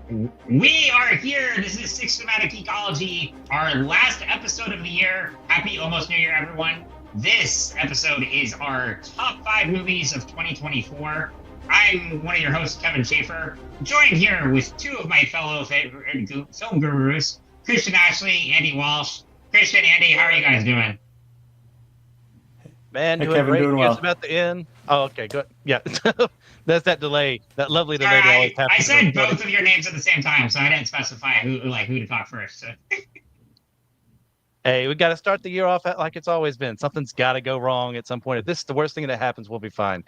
We are here. This is Systematic Ecology, our last episode of the year. Happy almost New Year, everyone. This episode is our top 5 movies of 2024. I'm one of your hosts, Kevin Schaefer, joined here with two of my fellow favorite film gurus, Christian Ashley, Andy Walsh. Christian, Andy, how are you guys doing? Man, Hey, doing Kevin, great. doing well. It's about the end. Oh, okay, good. Yeah, that's that delay, that lovely delay Sorry, that always I happens. said both of your names at the same time, so I didn't specify who to talk first. So. Hey, we got to start the year off like it's always been. Something's got to go wrong at some point. If this is the worst thing that happens, we'll be fine.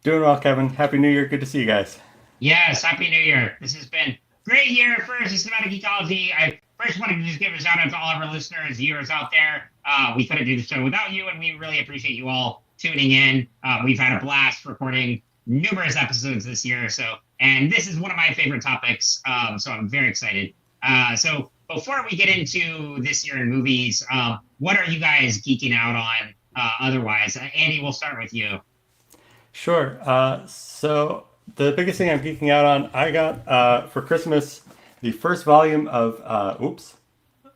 Doing well, Kevin. Happy New Year. Good to see you guys. Yes, Happy New Year. This has been a great year for Systematic Ecology. I first wanted to just give a shout out to all of our listeners, viewers out there. We couldn't do the show without you, and we really appreciate you all tuning in. We've had a blast recording numerous episodes this year, and this is one of my favorite topics, so I'm very excited. So before we get into this year in movies, what are you guys geeking out on otherwise? Andy, we'll start with you. Sure. So the biggest thing I'm geeking out on, I got for Christmas the first volume of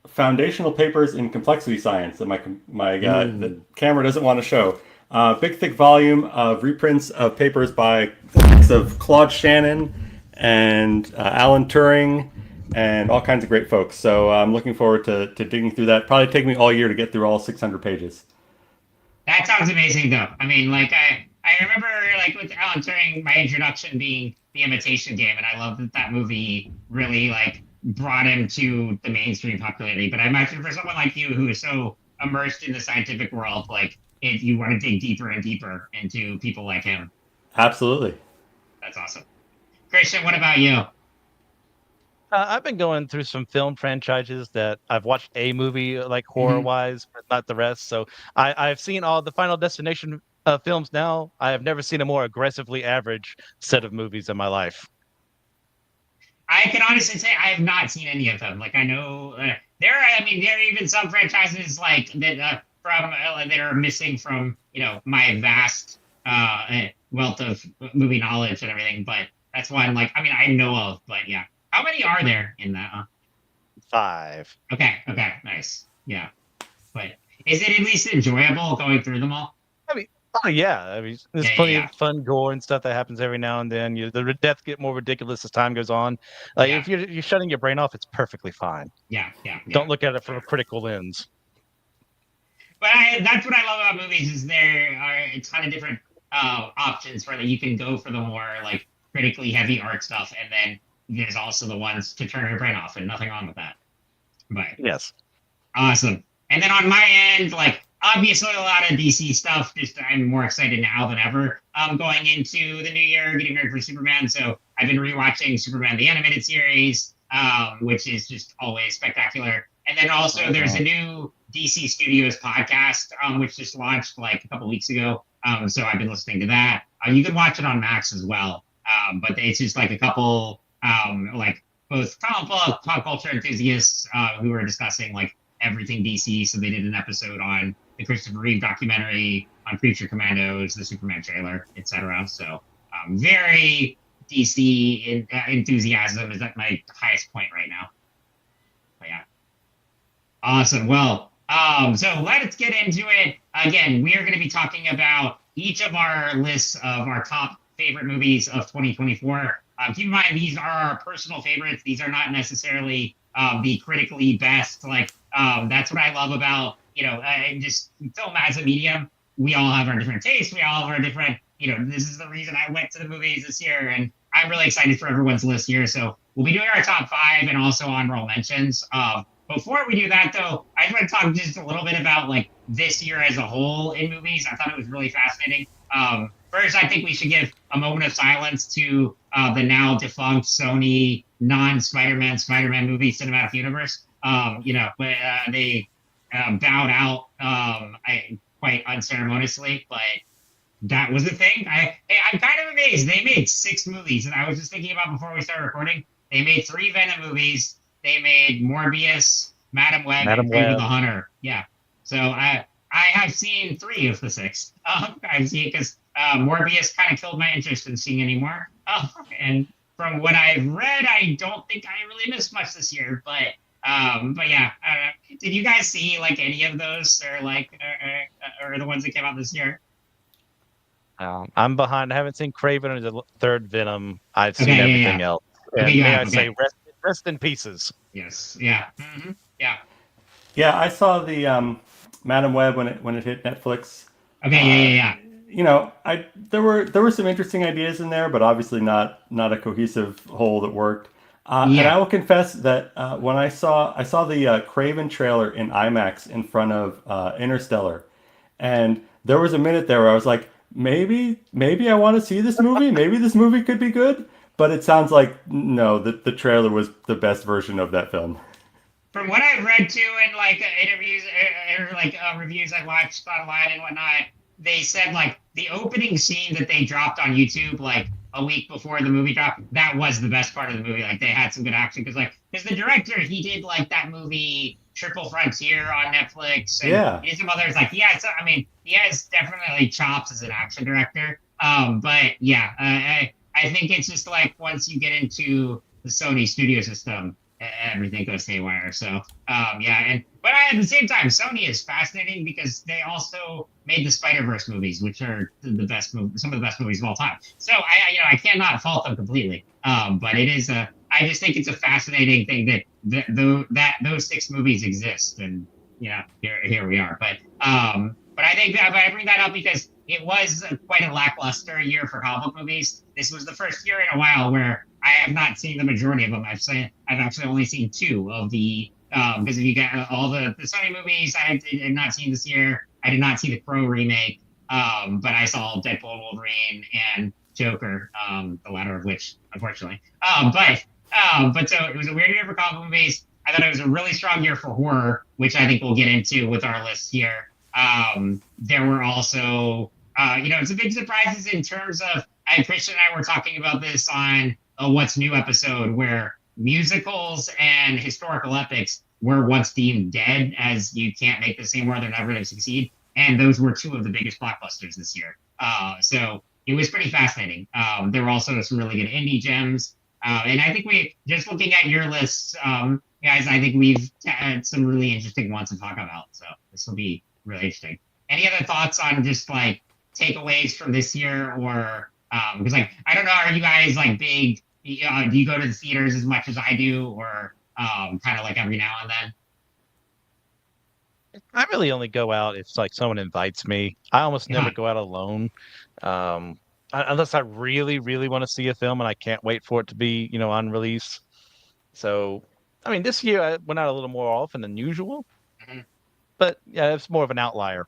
Foundational Papers in Complexity Science that the camera doesn't want to show. Big thick volume of reprints of papers by of Claude Shannon and Alan Turing and all kinds of great folks. So I'm looking forward to digging through that. Probably take me all year to get through all 600 pages. That sounds amazing, though. I mean, I remember, with Alan Turing, my introduction being The Imitation Game, and I love that movie really, brought him to the mainstream popularity. But I imagine for someone like you who is so immersed in the scientific world, you want to dig deeper and deeper into people like him. Absolutely. That's awesome. Christian, what about you? I've been going through some film franchises that I've watched a movie horror-wise, but not the rest. So I've seen all the Final Destination films now. I have never seen a more aggressively average set of movies in my life. I can honestly say I have not seen any of them. I know there are even some franchises that that are missing from my vast wealth of movie knowledge and everything. But that's one I know of. But yeah, how many are there in that? 5. Okay, nice. Yeah, but is it at least enjoyable going through them all? Oh yeah, there's plenty of fun gore and stuff that happens every now and then. The deaths get more ridiculous as time goes on. If you're shutting your brain off, it's perfectly fine. Yeah. Don't look at it from a critical lens. But that's what I love about movies is there are a ton of different options for that. You can go for the more critically heavy art stuff, and then there's also the ones to turn your brain off, and nothing wrong with that. But yes, awesome. And then on my end, obviously a lot of DC stuff. Just I'm more excited now than ever. Going into the new year, getting ready for Superman. So I've been rewatching Superman the animated series, which is just always spectacular. And then also there's a new DC Studios podcast, which just launched a couple weeks ago. So I've been listening to that. You can watch it on Max as well. But it's just a couple both comic book pop culture enthusiasts who are discussing everything DC. So they did an episode on the Christopher Reeve documentary, on Creature Commandos, the Superman trailer, etc. So very DC enthusiasm is at my highest point right now. But yeah. Awesome. Well, so let's get into it. Again, we are going to be talking about each of our lists of our top favorite movies of 2024. Keep in mind, these are our personal favorites. These are not necessarily the critically best. That's what I love about, just film as a medium. We all have our different tastes. We all have our different, this is the reason I went to the movies this year. And I'm really excited for everyone's list here. So we'll be doing our top 5 and also honorable mentions. Before we do that, though, I just want to talk just a little bit about this year as a whole in movies. I thought it was really fascinating. First, I think we should give a moment of silence to the now defunct Sony non-Spider-Man Spider-Man movie cinematic universe. They bowed out quite unceremoniously, but that was the thing. I'm kind of amazed. They made 6 movies, and I was just thinking about before we started recording. They made 3 Venom movies. They made Morbius, Madam Web, and Kraven the Hunter. Yeah. So I have seen 3 of the 6. I've seen because Morbius kind of killed my interest in seeing anymore. And from what I've read, I don't think I really missed much this year. But yeah, did you guys see like any of those or like or the ones that came out this year? I'm behind. I haven't seen Craven or the third Venom. I've seen Okay, yeah, everything yeah. else. Okay, And you may have. I say, Okay. rest in pieces. Yes. Yeah. Yeah. Yeah, I saw the Madam Web when it hit Netflix. Okay. Yeah. Uh, Yeah. I there were some interesting ideas in there, but obviously not a cohesive whole that worked. And Yeah. I will confess that when I saw the Craven trailer in IMAX in front of Interstellar, and there was a minute there where I was like, maybe I want to see this movie. Maybe this movie could be good. But it sounds like no, the trailer was the best version of that film. From what I've read too, in like interviews or like reviews I watched online and whatnot, they said like the opening scene that they dropped on YouTube like a week before the movie dropped, that was the best part of the movie. Like they had some good action because the director he did like that movie Triple Frontier on Netflix and Yeah. he did some others. Like yeah, I mean he has definitely chops as an action director. But yeah, I think it's just like once you get into the Sony studio system everything goes haywire. So yeah, and but at the same time, Sony is fascinating because they also made the Spider-Verse movies, which are the best some of the best movies of all time. So I cannot fault them completely. But it is a I just think it's a fascinating thing that those six movies exist, and here we are. But I think that I bring that up because it was quite a lackluster year for comic book movies. This was the first year in a while where I have not seen the majority of them. I've actually only seen two of the because if you got all the Sony movies, I did not seen this year. I did not see the Crow remake, but I saw Deadpool, Wolverine, and Joker, the latter of which, unfortunately. But so it was a weird year for comic movies. I thought it was a really strong year for horror, which I think we'll get into with our list here. There were also, some big surprises in terms of, Christian and I were talking about this on a What's New episode where musicals and historical epics were once deemed dead as you can't make this anymore, they're never going to succeed. And those were two of the biggest blockbusters this year. So it was pretty fascinating. There were also some really good indie gems. And I think just looking at your lists, guys, I think we've had some really interesting ones to talk about. So this will be really interesting. Any other thoughts on just like takeaways from this year or because like I don't know, are you guys like big? Do you go to the theaters as much as I do, or kind of like every now and then? I really only go out if like someone invites me. I almost never Yeah. go out alone, unless I really, really want to see a film and I can't wait for it to be, on release. So, I mean, this year I went out a little more often than usual, Mhm. but yeah, it's more of an outlier.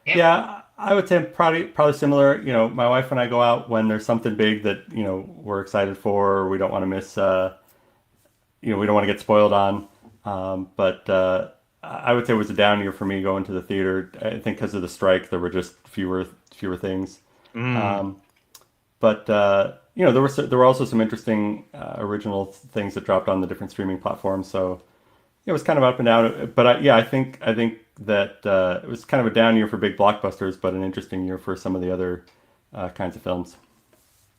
Yep. Yeah, I would say probably similar. My wife and I go out when there's something big that we're excited for. Or we don't want to miss. We don't want to get spoiled on. But I would say it was a down year for me going to the theater. I think because of the strike, there were just fewer things. Mm. Um, but there were also some interesting original things that dropped on the different streaming platforms. So it was kind of up and down. But I think that it was kind of a down year for big blockbusters, but an interesting year for some of the other kinds of films.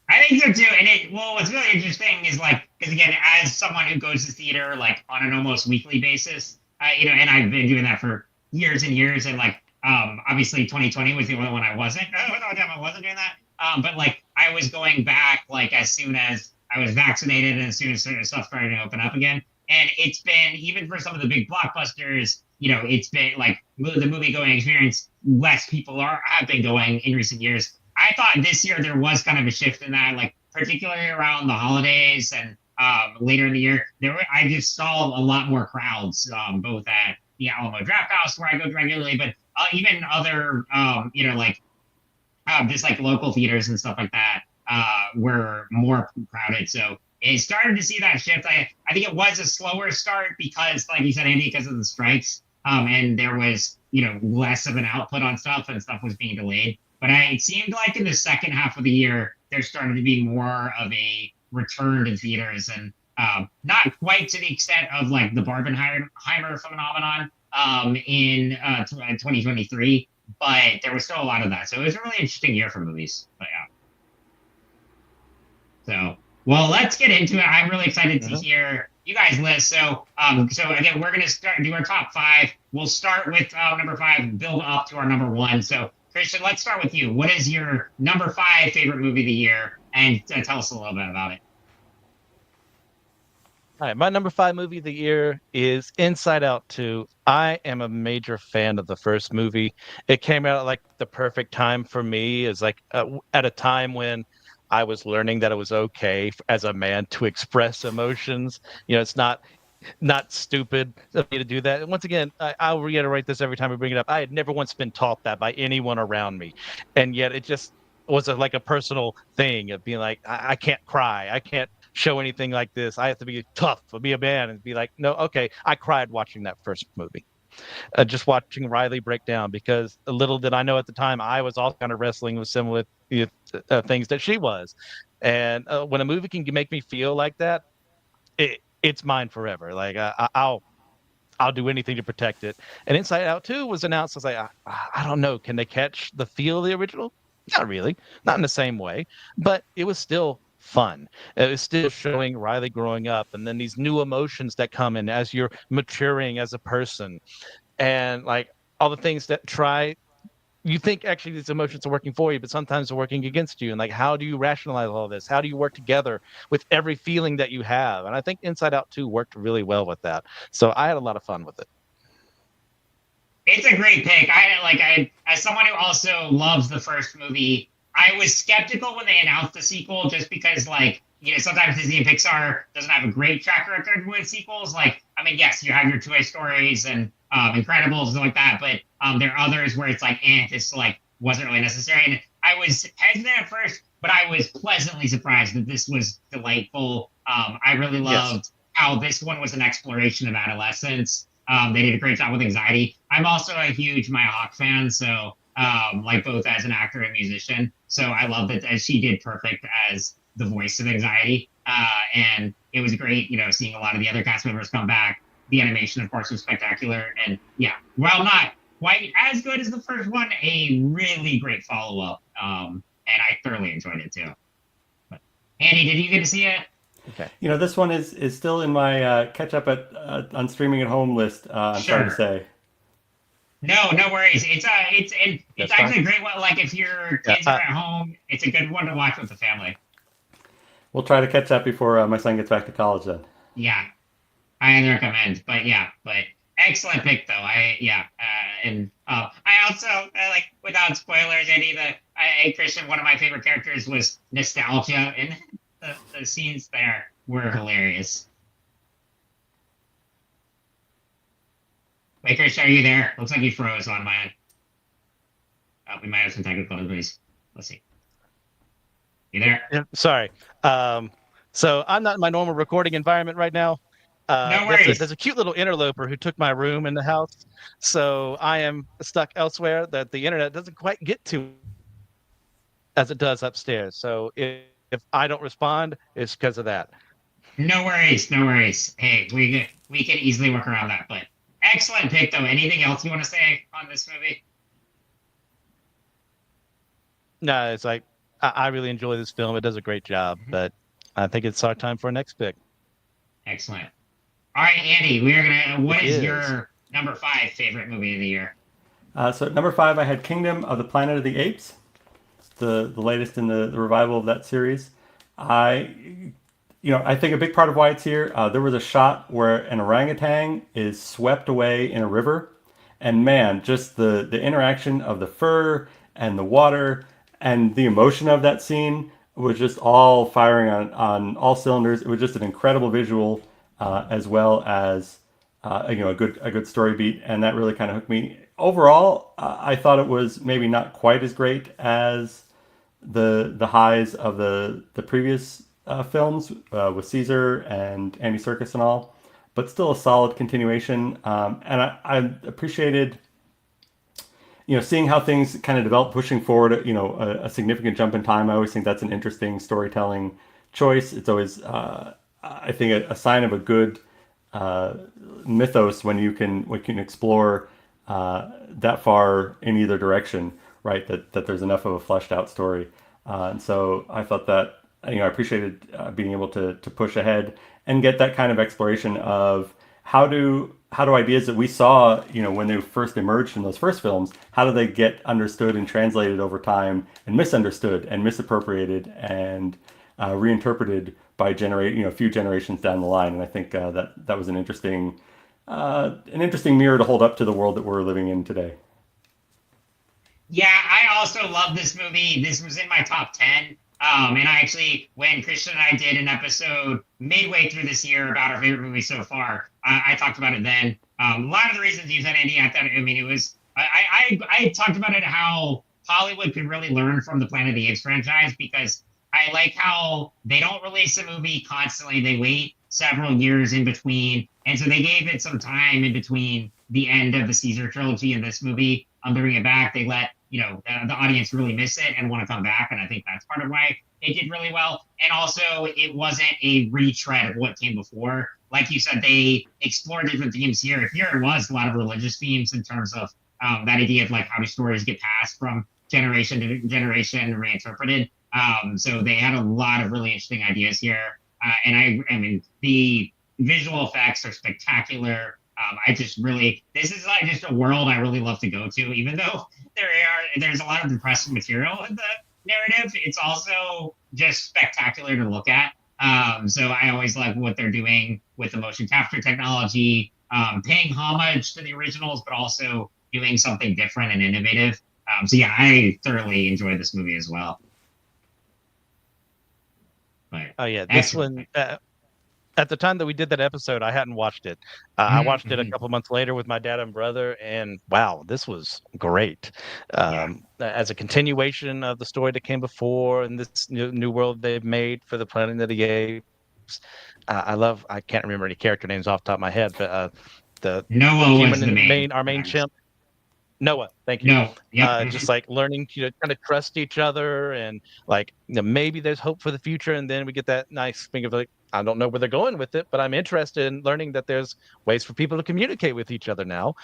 I think so too. And what's really interesting is like, because again, as someone who goes to theater like on an almost weekly basis, and I've been doing that for years and years, and like, obviously 2020 was the only one I wasn't. Oh no, damn, I wasn't doing that. But like, I was going back like as soon as I was vaccinated and as soon as certain stuff started to open up again. And it's been even for some of the big blockbusters, it's been like the movie going experience. Less people have been going in recent years. I thought this year there was kind of a shift in that, like particularly around the holidays and later in the year. I just saw a lot more crowds, both at the Alamo Draft House where I go regularly, but even other, just like local theaters and stuff like that were more crowded. So it started to see that shift. I think it was a slower start because, like you said, Andy, because of the strikes, and there was less of an output on stuff and stuff was being delayed. But it seemed like in the second half of the year, there started to be more of a return to theaters, and not quite to the extent of like the Barbenheimer phenomenon in 2023, but there was still a lot of that. So it was a really interesting year for movies. But yeah. So, well, let's get into it. I'm really excited to Mhm. hear you guys list. So again, we're gonna start do our top five. We'll start with number five, build up to our number one. So, Christian, let's start with you. What is your number five favorite movie of the year? And tell us a little bit about it. All right, my number five movie of the year is Inside Out 2. I am a major fan of the first movie. It came out at like the perfect time for me. Is like at a time when I was learning that it was okay as a man to express emotions. You know, it's not stupid of me to do that. And once again, I'll reiterate this every time we bring it up. I had never once been taught that by anyone around me, and yet it just was like a personal thing of being like, I can't cry, I can't show anything like this. I have to be tough, be a man, and be like, no, okay. I cried watching that first movie, just watching Riley break down because little did I know at the time I was also kind of wrestling with similar things that she was, and when a movie can make me feel like that, it's mine forever. Like I'll do anything to protect it. And Inside Out 2 was announced. I was like, I don't know. Can they catch the feel of the original? Not really, not in the same way, but it was still fun. It was still showing Riley growing up and then these new emotions that come in as you're maturing as a person. And like all the things that you think actually these emotions are working for you, but sometimes they're working against you. And like, how do you rationalize all this? How do you work together with every feeling that you have? And I think Inside Out 2 worked really well with that. So I had a lot of fun with it. It's a great pick. I as someone who also loves the first movie, I was skeptical when they announced the sequel just because sometimes Disney and Pixar doesn't have a great track record with sequels. Like, I mean, yes, you have your Toy Stories and Incredibles and like that, but there are others where it's like, this like wasn't really necessary. And I was hesitant at first, but I was pleasantly surprised that this was delightful. I really loved how this one was an exploration of adolescence. They did a great job with anxiety. I'm also a huge Maya Hawke fan, so like both as an actor and musician. So I love that she did perfect as the voice of anxiety. And it was great, seeing a lot of the other cast members come back. The animation, of course, was spectacular. And yeah, while not quite as good as the first one, a really great follow up. And I thoroughly enjoyed it too. But Andy, did you get to see it? Okay. This one is still in my catch up at on streaming at home list. I'm sorry to Sure. say. No, no worries. It's That's actually fine. a great one. Like if your Yeah, kids are at home, it's a good one to watch with the family. We'll try to catch up before my son gets back to college. Then Yeah, I recommend. But excellent pick though. And I also like without spoilers, Andy. Christian, one of my favorite characters was Nostalgia, and the scenes there were hilarious. Wait, Christian, are you there? Looks like you froze on my end. We might have some technical difficulties. Let's see. You there? Yeah, sorry. So I'm not in my normal recording environment right now. No worries. There's a cute little interloper who took my room in the house. So I am stuck elsewhere that the internet doesn't quite get to as it does upstairs. So if I don't respond, it's because of that. No worries, no worries. Hey, we can easily work around that. But excellent pick, though. Anything else you want to say on this movie? No, it's like I really enjoy this film. It does a great job, but I think it's our time for our next pick. Excellent. All right, Andy, we are gonna. What It is is. your number five favorite movie of the year? so at number 5, I had Kingdom of the Planet of the Apes, the latest in the revival of that series. I think a big part of why it's here, there was a shot where an orangutan is swept away in a river, and man, just the interaction of the fur and the water and the emotion of that scene was just all firing on all cylinders. It was just an incredible visual, as well as a good story beat, and that really kind of hooked me. Overall, I thought it was maybe not quite as great as the highs of the previous films with Caesar and Andy Serkis and all, but still a solid continuation. And I appreciated seeing how things kind of develop, pushing forward. A significant jump in time. I always think that's an interesting storytelling choice. It's always I think a sign of a good mythos when you can explore that far in either direction, right? That there's enough of a fleshed out story, and so I thought that I appreciated being able to push ahead and get that kind of exploration of how do ideas that we saw, when they first emerged in those first films, how do they get understood and translated over time and misunderstood and misappropriated and reinterpreted by a few generations down the line. And I think that was an interesting mirror to hold up to the world that we're living in today. Yeah, I also love this movie. This was in my top 10. And I actually, when Christian and I did an episode midway through this year about our favorite movie so far, I talked about it then. A lot of the reasons you said, Andy, I thought, I mean, it was, I talked about it, how Hollywood could really learn from the Planet of the Apes franchise, because I like how they don't release a movie constantly. They wait several years in between. And so they gave it some time in between the end of the Caesar trilogy and this movie. To bring it back, they let the audience really miss it and want to come back, and I think that's part of why it did really well. And also, it wasn't a retread of what came before. Like you said, they explored different themes here. Here it was a lot of religious themes in terms of that idea of like how do stories get passed from generation to generation and reinterpreted. So they had a lot of really interesting ideas here, and I mean the visual effects are spectacular. This is like just a world I really love to go to, even though there's a lot of depressing material in the narrative. It's also just spectacular to look at. So I always like what they're doing with the motion capture technology, paying homage to the originals, but also doing something different and innovative. So yeah, I thoroughly enjoyed this movie as well. But Oh yeah, this one. At the time that we did that episode, I hadn't watched it. I watched it a couple months later with my dad and brother, and wow, this was great. As a continuation of the story that came before and this new world they've made for the Planet of the Apes. I can't remember any character names off the top of my head, but the Noah was the our main chimp. Noah, thank you. No, yeah. Just like learning to kind of trust each other, and like maybe there's hope for the future, and then we get that nice thing of like, I don't know where they're going with it, but I'm interested in learning that there's ways for people to communicate with each other now.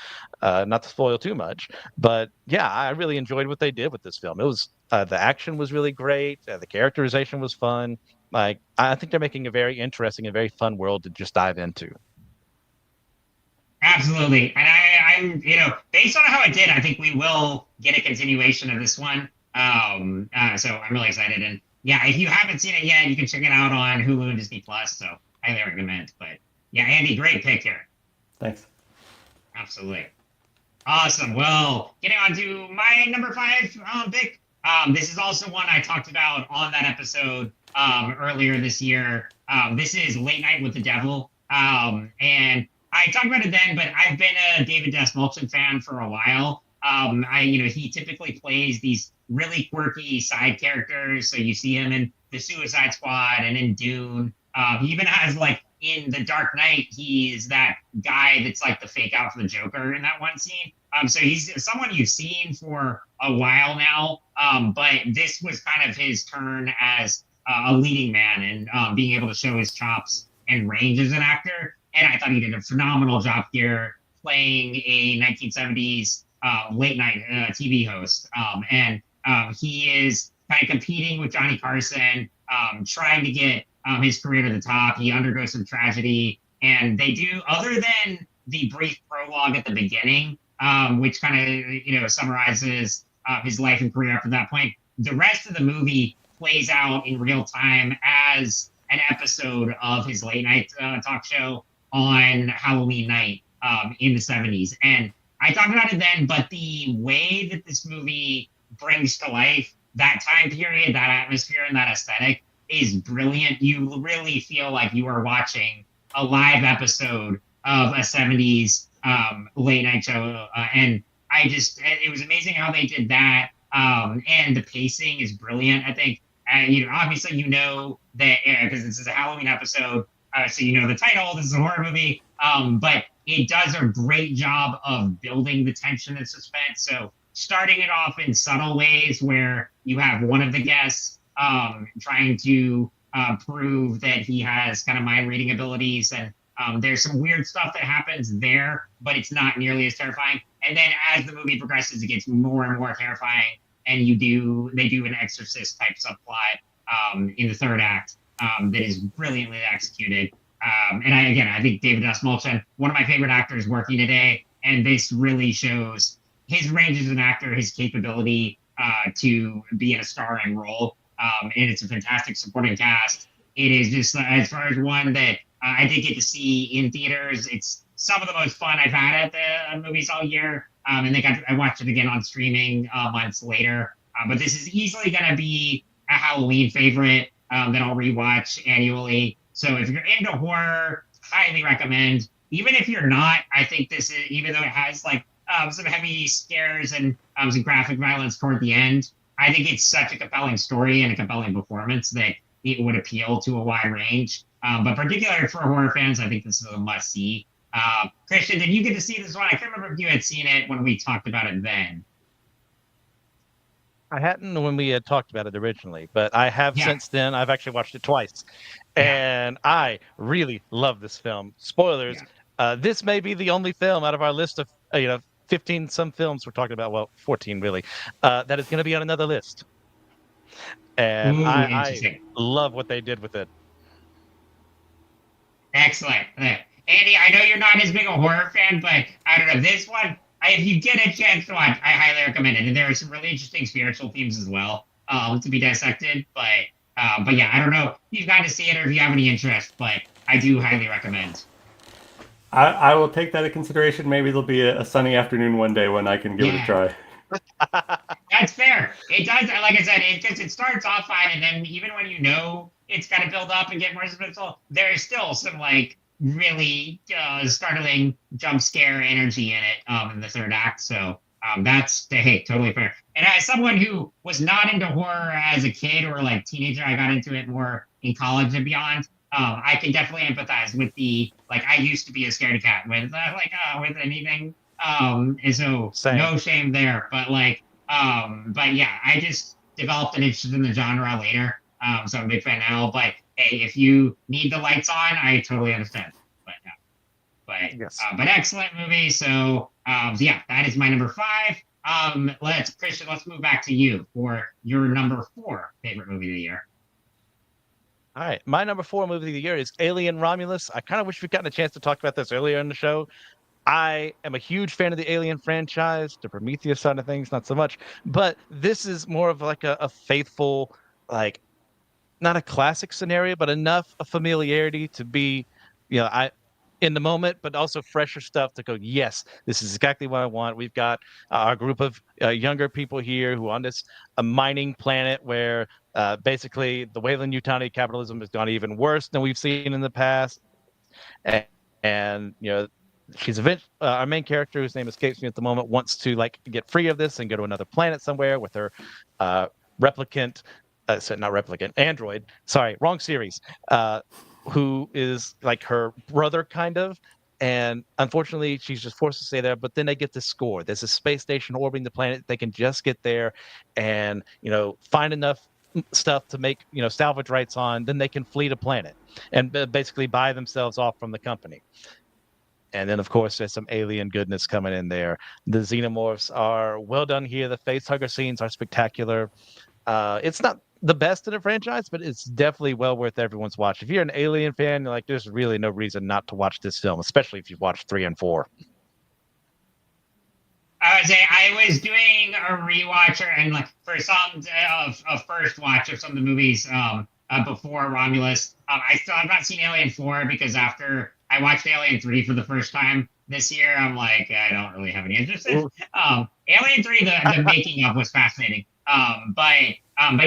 Not to spoil too much, but yeah, I really enjoyed what they did with this film. It was the action was really great, the characterization was fun. Like I think they're making a very interesting and very fun world to just dive into. Absolutely. And I'm, based on how it did, I think we will get a continuation of this one. So I'm really excited. And yeah, if you haven't seen it yet, you can check it out on Hulu and Disney Plus. So highly recommend. But yeah, Andy, great pick here. Thanks. Absolutely. Awesome. Well, getting on to my number 5 pick. This is also one I talked about on that episode earlier this year. This is Late Night with the Devil. And I talked about it then, but I've been a David Dastmalchian fan for a while. He typically plays these really quirky side characters. So you see him in the Suicide Squad and in Dune. He even has like in The Dark Knight, he's that guy that's like the fake out for the Joker in that one scene. So he's someone you've seen for a while now. But this was kind of his turn as a leading man and being able to show his chops and range as an actor. And I thought he did a phenomenal job here playing a 1970s late night TV host. He is kind of competing with Johnny Carson, trying to get his career to the top. He undergoes some tragedy. And they do, other than the brief prologue at the beginning, which kind of, summarizes his life and career after that point, the rest of the movie plays out in real time as an episode of his late night talk show on Halloween night in the 70s. And I talked about it then, but the way that this movie brings to life that time period, that atmosphere, and that aesthetic is brilliant. You really feel like you are watching a live episode of a 70s late night show. And it was amazing how they did that. And the pacing is brilliant. I think, obviously, that because this is a Halloween episode, so the title, this is a horror movie, but it does a great job of building the tension and suspense. So starting it off in subtle ways where you have one of the guests trying to prove that he has kind of mind reading abilities, and there's some weird stuff that happens there, but it's not nearly as terrifying. And then as the movie progresses, it gets more and more terrifying, and they do an Exorcist type subplot in the third act that is brilliantly executed. And I think David Dastmalchian, one of my favorite actors working today, and this really shows his range as an actor, his capability to be in a starring role. And it's a fantastic supporting cast. It is just, as far as one that I did get to see in theaters, it's some of the most fun I've had at the movies all year. And I watched it again on streaming months later. But this is easily going to be a Halloween favorite that I'll rewatch annually. So if you're into horror, highly recommend. Even if you're not, I think this is, even though it has like some heavy scares and some graphic violence toward the end, I think it's such a compelling story and a compelling performance that it would appeal to a wide range. But particularly for horror fans, I think this is a must see. Christian, did you get to see this one? I can't remember if you had seen it when we talked about it then. I hadn't when we had talked about it originally, but I have since then. I've actually watched it twice, and I really love this film. Spoilers: this may be the only film out of our list of 15 some films we're talking about. Well, 14 really. That is going to be on another list, and I love what they did with it. Excellent. Andy, I know you're not as big a horror fan, but I don't know, this one, if you get a chance to watch, I highly recommend it. And there are some really interesting spiritual themes as well to be dissected. But yeah, I don't know if you've gotten to see it or if you have any interest, but I do highly recommend. I will take that into consideration. Maybe there'll be a sunny afternoon one day when I can give it a try. That's fair. It does, like I said, it starts off fine, and then even when it's got to build up and get more suspense, there is still some like really startling jump scare energy in it in the third act. So that's totally fair. And as someone who was not into horror as a kid or like teenager, I got into it more in college and beyond. I can definitely empathize with I used to be a scaredy cat with with anything. And so no shame there, but yeah, I just developed an interest in the genre later. So I'm a big fan now, but hey, if you need the lights on, I totally understand. But excellent movie. So yeah, that is my number 5. Christian, let's move back to you for your number 4 favorite movie of the year. All right, my number 4 movie of the year is Alien Romulus. I kind of wish we'd gotten a chance to talk about this earlier in the show. I am a huge fan of the Alien franchise. The Prometheus side of things, not so much. But this is more of like a faithful, like, not a classic scenario, but enough of familiarity to be, in the moment, but also fresher stuff to go, yes, this is exactly what I want. We've got a group of younger people here who on this mining planet where basically the Weyland-Yutani capitalism has gone even worse than we've seen in the past. And she's our main character, whose name escapes me at the moment, wants to get free of this and go to another planet somewhere with her android. Sorry, wrong series. Who is like her brother, kind of. And unfortunately, she's just forced to stay there. But then they get the score. There's a space station orbiting the planet. They can just get there and, find enough stuff to make, salvage rights on. Then they can flee the planet and basically buy themselves off from the company. And then, of course, there's some alien goodness coming in there. The xenomorphs are well done here. The facehugger scenes are spectacular. It's not the best in the franchise, but it's definitely well worth everyone's watch. If you're an Alien fan, there's really no reason not to watch this film, especially if you've watched 3 and 4. I was doing a rewatch and for some of first watch of some of the movies before Romulus. I've not seen Alien 4 because after I watched Alien 3 for the first time this year, I'm like, I don't really have any interest in. Alien 3, the making of was fascinating. But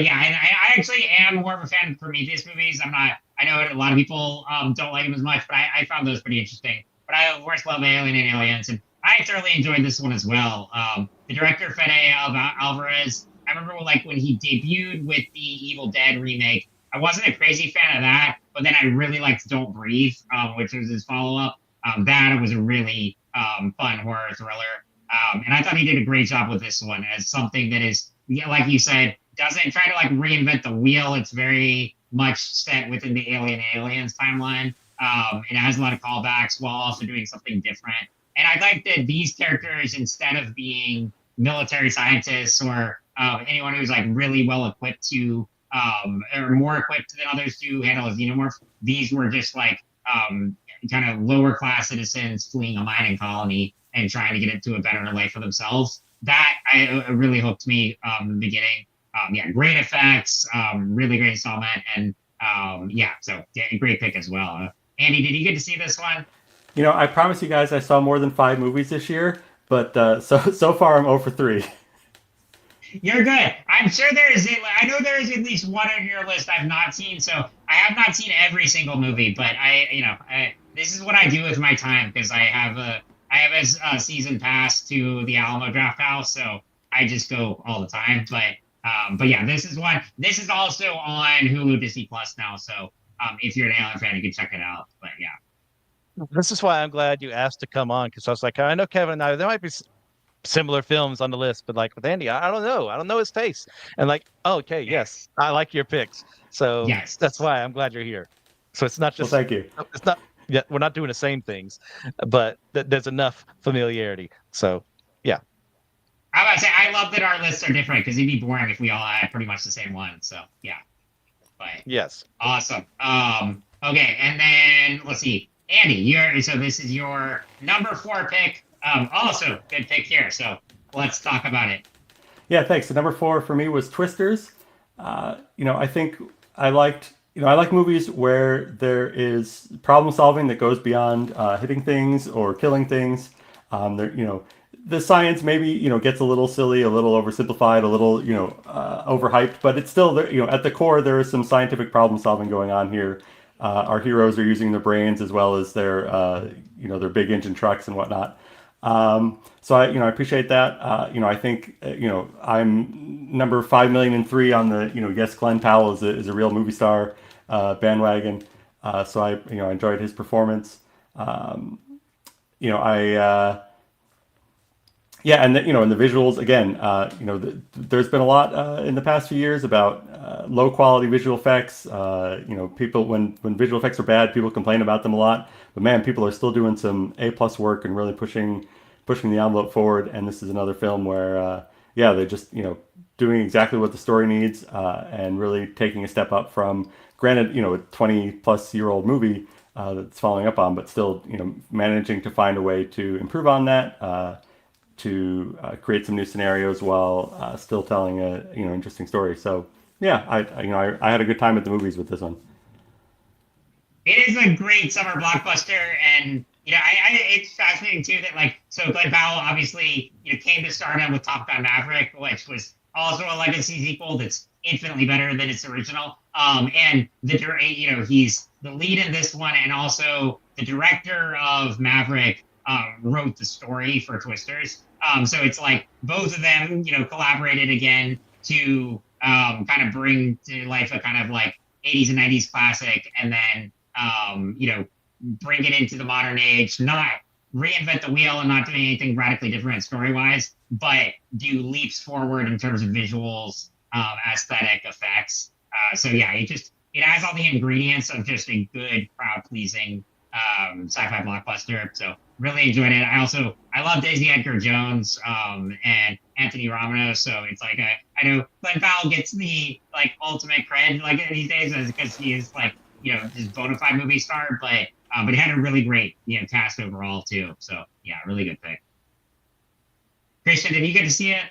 yeah, and I actually am more of a fan of Prometheus movies. I know a lot of people don't like them as much, but I found those pretty interesting. But I of course love Alien and Aliens, and I thoroughly enjoyed this one as well. The director Fede Alvarez, I remember when he debuted with the Evil Dead remake, I wasn't a crazy fan of that, but then I really liked Don't Breathe, which was his follow-up. That was a really fun horror thriller. And I thought he did a great job with this one as something that is, like you said, doesn't try to reinvent the wheel. It's very much set within the Aliens timeline. It has a lot of callbacks while also doing something different. And I like that these characters, instead of being military scientists or anyone who's really well equipped to are more equipped than others to handle a xenomorph. These were just like kind of lower class citizens fleeing a mining colony and trying to get into a better life for themselves. That I really hooked me in the beginning. Yeah, great effects, really great installment, and so great pick as well. Andy, did you get to see this one? You know, I promise you guys I saw more than 5 movies this year, but so far I'm 0 for 3. You're good. I'm sure I know there is at least one on your list I've not seen. So I have not seen every single movie, but this is what I do with my time because I have a season pass to the Alamo Draft House, so I just go all the time. But yeah, this is one. This is also on Hulu Disney Plus now, so if you're an Alien fan, you can check it out. But yeah. This is why I'm glad you asked to come on because I was like, I know Kevin and I, there might be similar films on the list, but like with Andy, I don't know. I don't know his taste. And like, oh, okay, yes, I like your picks. So yes, that's why I'm glad you're here. So it's not just, Well, thank you. It's not, yeah, we're not doing the same things, but there's enough familiarity. So yeah. I was about to say, I love that our lists are different because it'd be boring if we all had pretty much the same one. So yeah. But Yes. awesome. Okay, and then let's see. Andy, so this is your number 4 pick. Also good pick here. So let's talk about it. Yeah, thanks. So number 4 for me was Twisters. I think I like movies where there is problem solving that goes beyond hitting things or killing things. The science maybe gets a little silly, a little oversimplified, a little overhyped, but it's still there. At the core there is some scientific problem solving going on here. Our heroes are using their brains as well as their big engine trucks and whatnot. So I appreciate that. I think I'm number 5,000,003 on the yes, Glenn Powell is a real movie star bandwagon. So I enjoyed his performance. And the visuals again. There's been a lot in the past few years about low quality visual effects. People when visual effects are bad, people complain about them a lot. But man, people are still doing some A+ work and really pushing the envelope forward. And this is another film where they're just doing exactly what the story needs and really taking a step up from, granted, a 20+ year old movie that's following up on, but still managing to find a way to improve on that. To create some new scenarios while still telling a interesting story. So yeah, I had a good time at the movies with this one. It is a great summer blockbuster, and it's fascinating too that Glenn Powell obviously came to stardom with Top Gun Maverick, which was also a legacy sequel that's infinitely better than its original. And he's the lead in this one, and also the director of Maverick wrote the story for Twisters. So it's like both of them, collaborated again to kind of bring to life a kind of like 80s and 90s classic, and then bring it into the modern age, not reinvent the wheel and not doing anything radically different story-wise, but do leaps forward in terms of visuals, aesthetic effects. So yeah, it has all the ingredients of just a good, crowd-pleasing sci-fi blockbuster. So really enjoyed it. I love Daisy Edgar Jones and Anthony Romano. So it's like I know Glenn Powell gets the ultimate cred these days because he is this bona fide movie star, but he had a really great cast overall too. So yeah, really good pick. Christian, did you get to see it?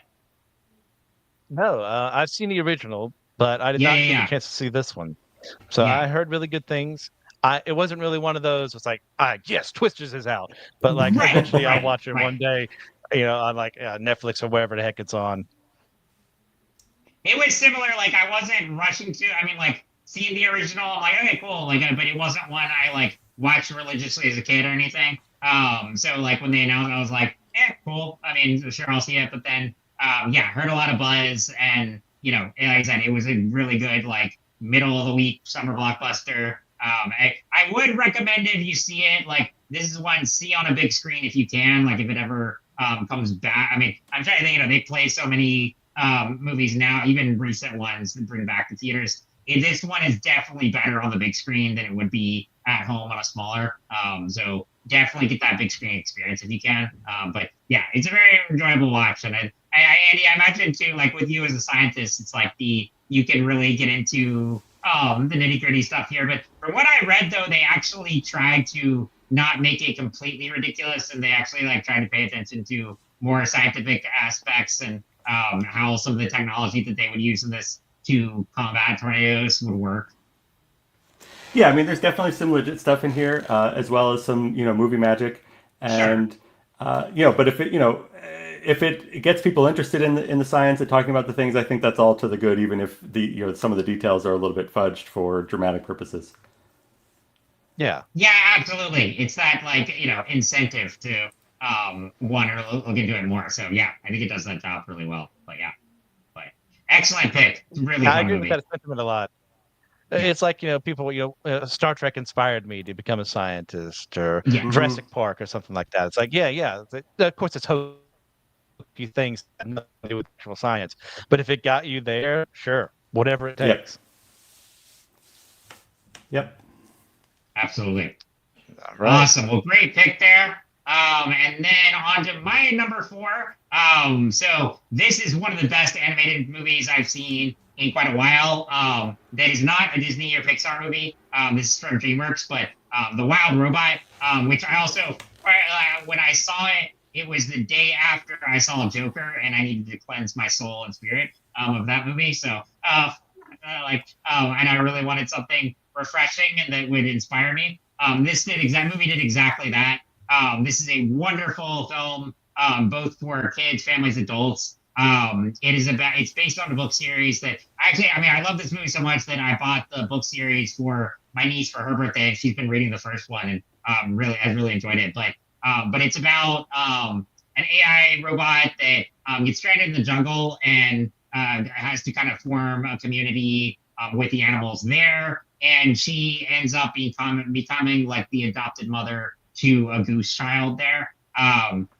No, I've seen the original, but I did not get a chance to see this one. So I heard really good things. It wasn't really one of those. It's like, yes, Twisters is out, but eventually I'll watch it one day, on Netflix or wherever the heck it's on. It was similar. I wasn't rushing to. I mean, seeing the original, I'm like, okay, cool. But it wasn't one I watched religiously as a kid or anything. So when they announced it, I was like, cool. I mean, sure, I'll see it. But then, heard a lot of buzz, and like I said, it was a really good middle of the week summer blockbuster. I would recommend if you see it, this is one see on a big screen if you can, if it ever comes back. I mean, I'm trying to think, they play so many movies now, even recent ones that bring back to theaters. This one is definitely better on the big screen than it would be at home on a smaller. So definitely get that big screen experience if you can. But yeah, it's a very enjoyable watch. And Andy, I imagine too, with you as a scientist, it's the you can really get into the nitty gritty stuff here. But from what I read, though, they actually tried to not make it completely ridiculous, and they actually like tried to pay attention to more scientific aspects and how some of the technology that they would use in this to combat tornadoes would work. Yeah, I mean, there's definitely some legit stuff in here, as well as some, movie magic, and but if it gets people interested in the science and talking about the things, I think that's all to the good, even if some of the details are a little bit fudged for dramatic purposes. Yeah. Yeah, absolutely. It's that incentive to want to look into it more. So yeah, I think it does that job really well. But yeah, excellent pick. Really I fun agree movie. with that sentiment a lot. It's like, people, Star Trek inspired me to become a scientist, or Jurassic Park or something like that. It's like, yeah. Of course, it's hokey things that have nothing to do with actual science. But if it got you there, sure, whatever it takes. Yep. Absolutely. Right. Awesome. Well, great pick there. And then on to my number 4. So this is one of the best animated movies I've seen in quite a while. That is not a Disney or Pixar movie. This is from DreamWorks, but The Wild Robot, which I also, when I saw it, it was the day after I saw Joker, and I needed to cleanse my soul and spirit of that movie. So, and I really wanted something refreshing and that would inspire me. This movie did exactly that. This is a wonderful film, both for kids, families, adults. It's based on a book series that I love this movie so much that I bought the book series for my niece for her birthday, and she's been reading the first one, and I really enjoyed it. But it's about an AI robot that gets stranded in the jungle and has to kind of form a community with the animals there, and she ends up becoming like the adopted mother to a goose child there.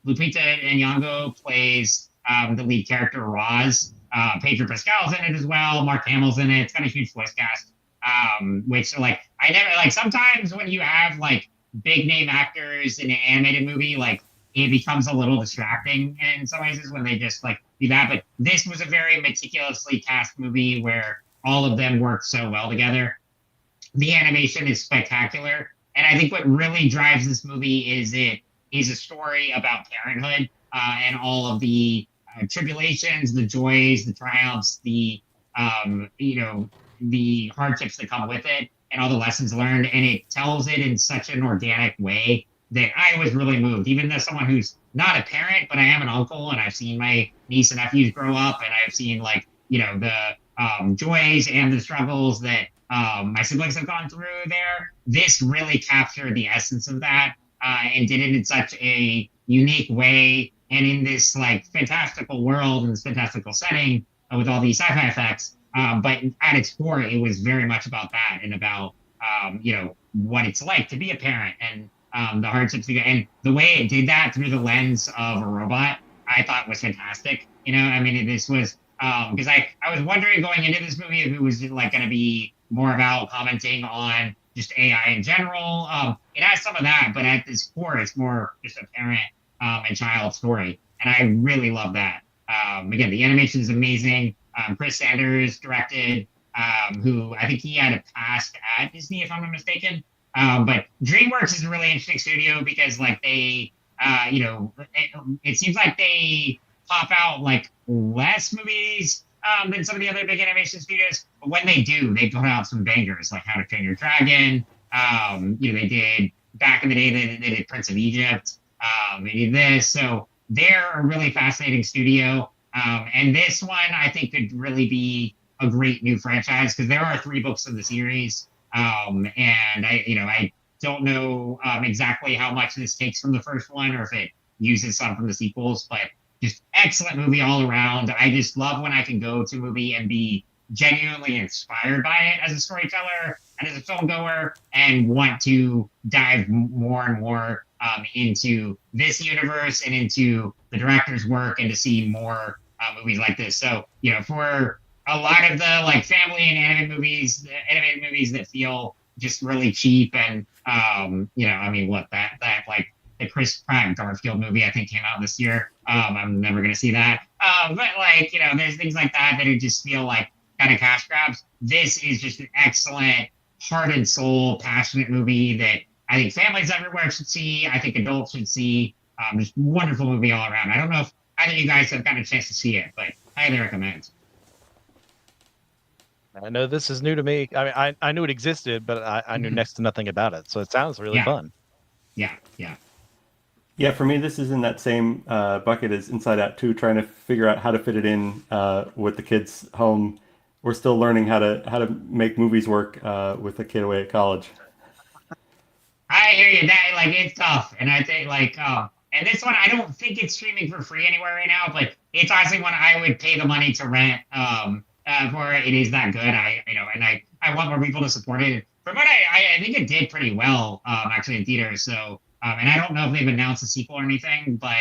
Lupita Nyong'o plays the lead character, Roz. Pedro Pascal's in it as well. Mark Hamill's in it. It's got a huge voice cast. Which sometimes when you have big name actors in an animated movie, it becomes a little distracting in some ways when they just do that. But this was a very meticulously cast movie where all of them work so well together. The animation is spectacular. And I think what really drives this movie is it is a story about parenthood and all of the tribulations, the joys, the triumphs, the hardships that come with it, and all the lessons learned. And it tells it in such an organic way that I was really moved. Even as someone who's not a parent, but I am an uncle, and I've seen my niece and nephews grow up, and I've seen the joys and the struggles that my siblings have gone through there. This really captured the essence of that and did it in such a unique way, and in this fantastical world and this fantastical setting with all these sci-fi effects. But at its core, it was very much about that and about what it's like to be a parent and the hardships and the way it did that through the lens of a robot. I thought was fantastic. This was because I was wondering going into this movie if it was going to be more about commenting on just AI in general. It has some of that, but at its core, it's more just a parent and child story. And I really love that. Again, the animation is amazing. Chris Sanders directed, who I think he had a past at Disney, if I'm not mistaken. But DreamWorks is a really interesting studio because they, it seems like they pop out less movies than some of the other big animation studios. But when they do, they put out some bangers like How to Train Your Dragon. They did back in the day, they did Prince of Egypt. They did this. So they're a really fascinating studio. And this one, I think, could really be a great new franchise because there are 3 books in the series. And I don't know exactly how much this takes from the first one or if it uses some from the sequels, but just excellent movie all around. I just love when I can go to a movie and be genuinely inspired by it as a storyteller and as a film goer and want to dive more and more into this universe and into the director's work and to see more movies like this. So, for a lot of the family and animated movies that feel just really cheap and, the Chris Pratt Garfield movie, I think came out this year. I'm never going to see that. But there's things like that that just feel kind of cash grabs. This is just an excellent, heart and soul, passionate movie that I think families everywhere should see. I think adults should see. Just wonderful movie all around. I don't know if either of you guys have gotten a chance to see it, but highly recommend. I know this is new to me. I mean, I knew it existed, but I knew next to nothing about it. So it sounds really fun. Yeah. Yeah, for me, this is in that same bucket as Inside Out 2, trying to figure out how to fit it in with the kids home. We're still learning how to make movies work with a kid away at college. I hear you. That like it's tough, and I think like and this one I don't think it's streaming for free anywhere right now, but it's honestly one I would pay the money to rent. For it is that good. I want more people to support it. From what I think it did pretty well actually in theaters. So and I don't know if they've announced a sequel or anything, but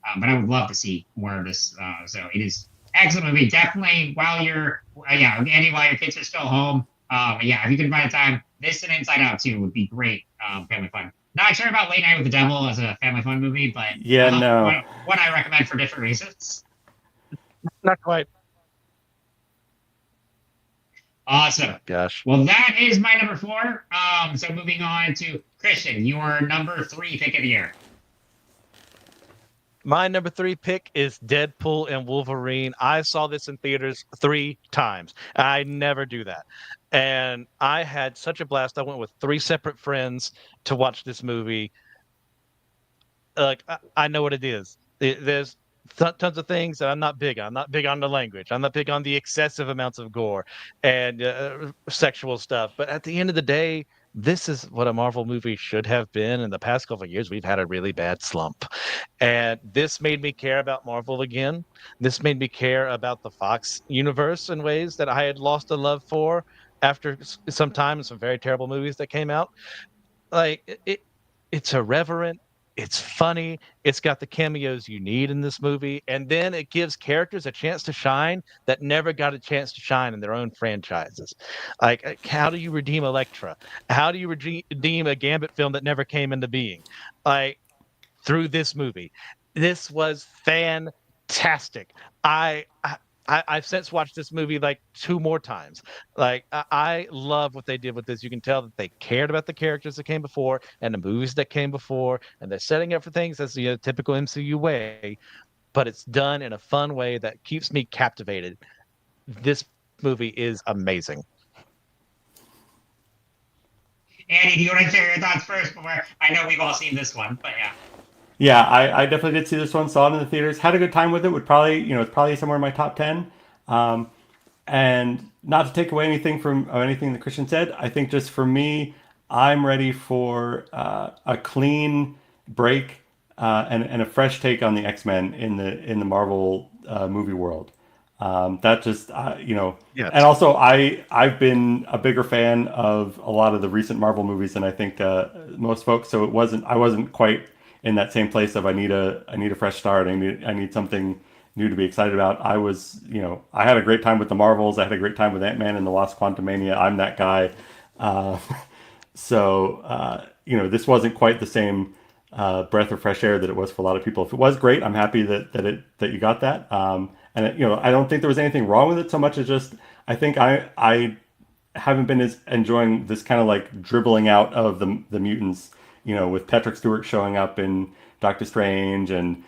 I would love to see more of this. So it is excellent movie. Definitely while you're Andy, while your kids are still home. If you can find time, this and Inside Out 2 would be great family fun. Not sure about Late Night with the Devil as a family fun movie, but one I recommend for different reasons. Not quite. Awesome. Gosh. Well, that is my number 4. So moving on to Christian, your number 3 pick of the year. My number 3 pick is Deadpool and Wolverine. I saw this in theaters 3 times. I never do that. And I had such a blast. I went with 3 separate friends to watch this movie. Like, I know what it is. There's tons of things that I'm not big on. I'm not big on the language. I'm not big on the excessive amounts of gore and sexual stuff. But at the end of the day, this is what a Marvel movie should have been. In the past couple of years, we've had a really bad slump. And this made me care about Marvel again. This made me care about the Fox universe in ways that I had lost a love for after some time and some very terrible movies that came out. Like, it's irreverent. It's funny. It's got the cameos you need in this movie. And then it gives characters a chance to shine that never got a chance to shine in their own franchises. Like, how do you redeem Elektra? How do you redeem a Gambit film that never came into being? Like, through this movie. This was fantastic. I've since watched this movie like 2 more times. Like, I love what they did with this. You can tell that they cared about the characters that came before and the movies that came before, and they're setting up for things as the typical MCU way, but it's done in a fun way that keeps me captivated. This movie is amazing. Andy, do you want to share your thoughts first? Before I know we've all seen this one, but yeah. Yeah, I definitely did see this one. Saw it in the theaters. Had a good time with it. It's probably somewhere in my top 10. And not to take away anything from anything that Christian said, I think just for me, I'm ready for a clean break and a fresh take on the X-Men in the Marvel movie world. That just Yes. And also I've been a bigger fan of a lot of the recent Marvel movies than I think most folks. So I wasn't quite in that same place of I need a fresh start. I need something new to be excited about. I had a great time with the Marvels. I had a great time with Ant-Man and the Lost Quantumania. I'm that guy. This wasn't quite the same breath of fresh air that it was for a lot of people. If it was great, I'm happy that you got that. I don't think there was anything wrong with it so much as just I think I haven't been as enjoying this kind of like dribbling out of the mutants. With Patrick Stewart showing up in Doctor Strange and,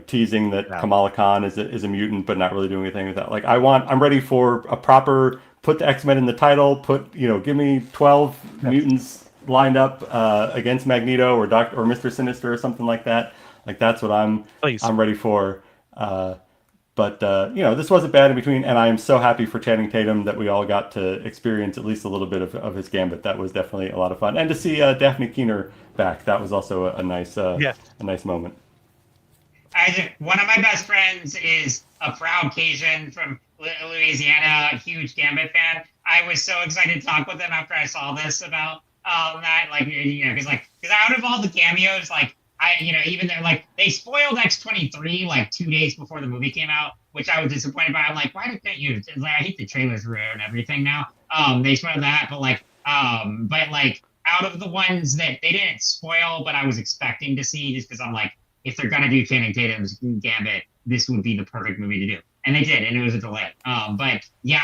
teasing that Kamala Khan is a mutant, but not really doing anything with that. Like, I'm ready for a proper, put the X-Men in the title, give me 12 mutants lined up against Magneto or Mr. Sinister or something like that. Like, that's what I'm ready for. This wasn't bad in between, and I am so happy for Channing Tatum that we all got to experience at least a little bit of his Gambit. That was definitely a lot of fun, and to see Daphne Keener back, that was also a nice moment. One of my best friends is a proud Cajun from Louisiana, a huge Gambit fan. I was so excited to talk with him after I saw this about that, because out of all the cameos, even though they spoiled X-23 like 2 days before the movie came out, which I was disappointed by. I'm like, why didn't you? I hate the trailers ruin everything now. They spoiled that, but out of the ones that they didn't spoil, but I was expecting to see, just because I'm like, if they're gonna do Channing Tatum's Gambit, this would be the perfect movie to do. and they did, and it was a delight. But yeah,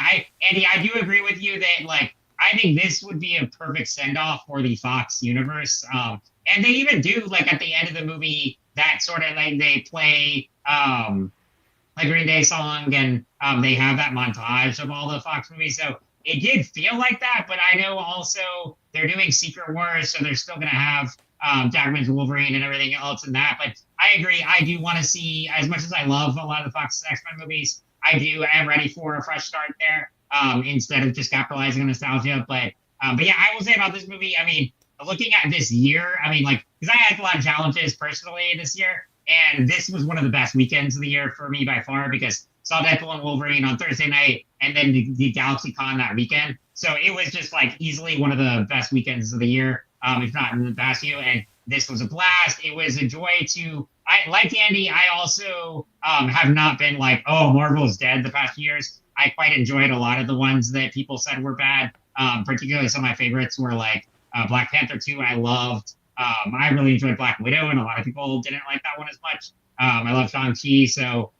Andy, I do agree with you that like I think this would be a perfect send off for the Fox universe. And they even do like at the end of the movie that sort of like they play a Green Day song, and they have that montage of all the Fox movies. So it did feel like that, but I know also they're doing Secret Wars, so they're still going to have Jackman's Wolverine and everything else in that. But I agree. I do want to see, as much as I love a lot of the Fox X-Men movies, I am ready for a fresh start there instead of just capitalizing on nostalgia. But yeah, I will say about this movie, I mean, looking at this year, I mean, like, because I had a lot of challenges personally this year, and this was one of the best weekends of the year for me by far because saw Deadpool and Wolverine on Thursday night and then the GalaxyCon that weekend. So it was just like easily one of the best weekends of the year, if not in the past year. And this was a blast. It was a joy to, like Andy, I also have not been like, oh, Marvel's dead the past years. I quite enjoyed a lot of the ones that people said were bad. Particularly some of my favorites were like Black Panther 2, I loved. I really enjoyed Black Widow, and a lot of people didn't like that one as much. I love Shang-Chi, so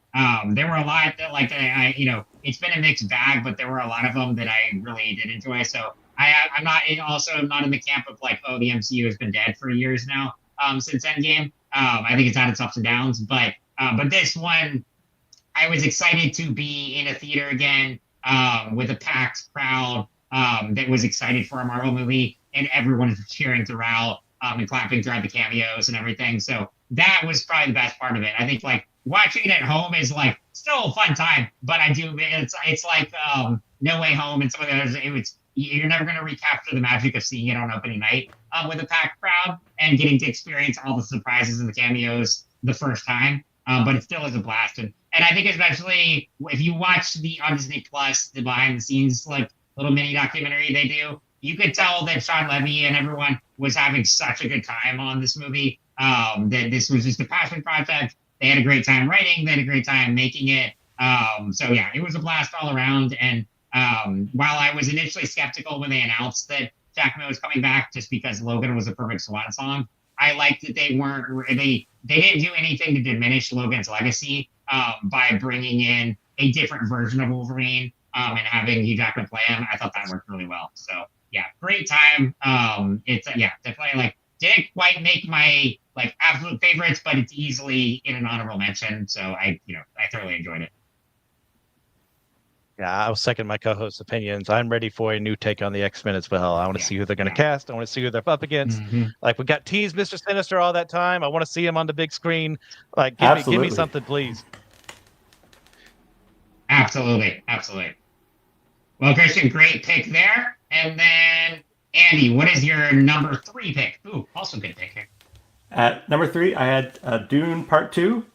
there were a lot that, like, it's been a mixed bag, but there were a lot of them that I really did enjoy. So I'm not in the camp of like, oh, the MCU has been dead for years now since Endgame. I think it's had its ups and downs, but this one, I was excited to be in a theater again with a packed crowd that was excited for a Marvel movie, and everyone was cheering throughout. And clapping throughout the cameos and everything. So that was probably the best part of it. I think like watching it at home is like still a fun time, but it's like No Way Home and some of the others. You're never going to recapture the magic of seeing it on opening night with a packed crowd and getting to experience all the surprises and the cameos the first time. But it still is a blast. And I think especially if you watch the on Disney Plus, the behind the scenes like little mini documentary they do, you could tell that Sean Levy and everyone was having such a good time on this movie. That this was just a passion project. They had a great time writing. They had a great time making it. So yeah, it was a blast all around. And while I was initially skeptical when they announced that Jackman was coming back, just because Logan was a perfect swan song, I liked that they didn't do anything to diminish Logan's legacy by bringing in a different version of Wolverine and having Hugh Jackman play him. I thought that worked really well. So yeah, great time. It's definitely like didn't quite make my like absolute favorites, but it's easily in an honorable mention. So I thoroughly enjoyed it. Yeah, I'll second my co-host's opinions. I'm ready for a new take on the X-Men as well. I want to see who they're going to cast. I want to see who they're up against. Mm-hmm. Like we got teased Mr. Sinister all that time. I want to see him on the big screen. Like give me something, please. Absolutely. Well, Christian, great pick there. And then Andy, what is your number 3 pick? Ooh, also good pick here. At number 3, I had Dune Part 2.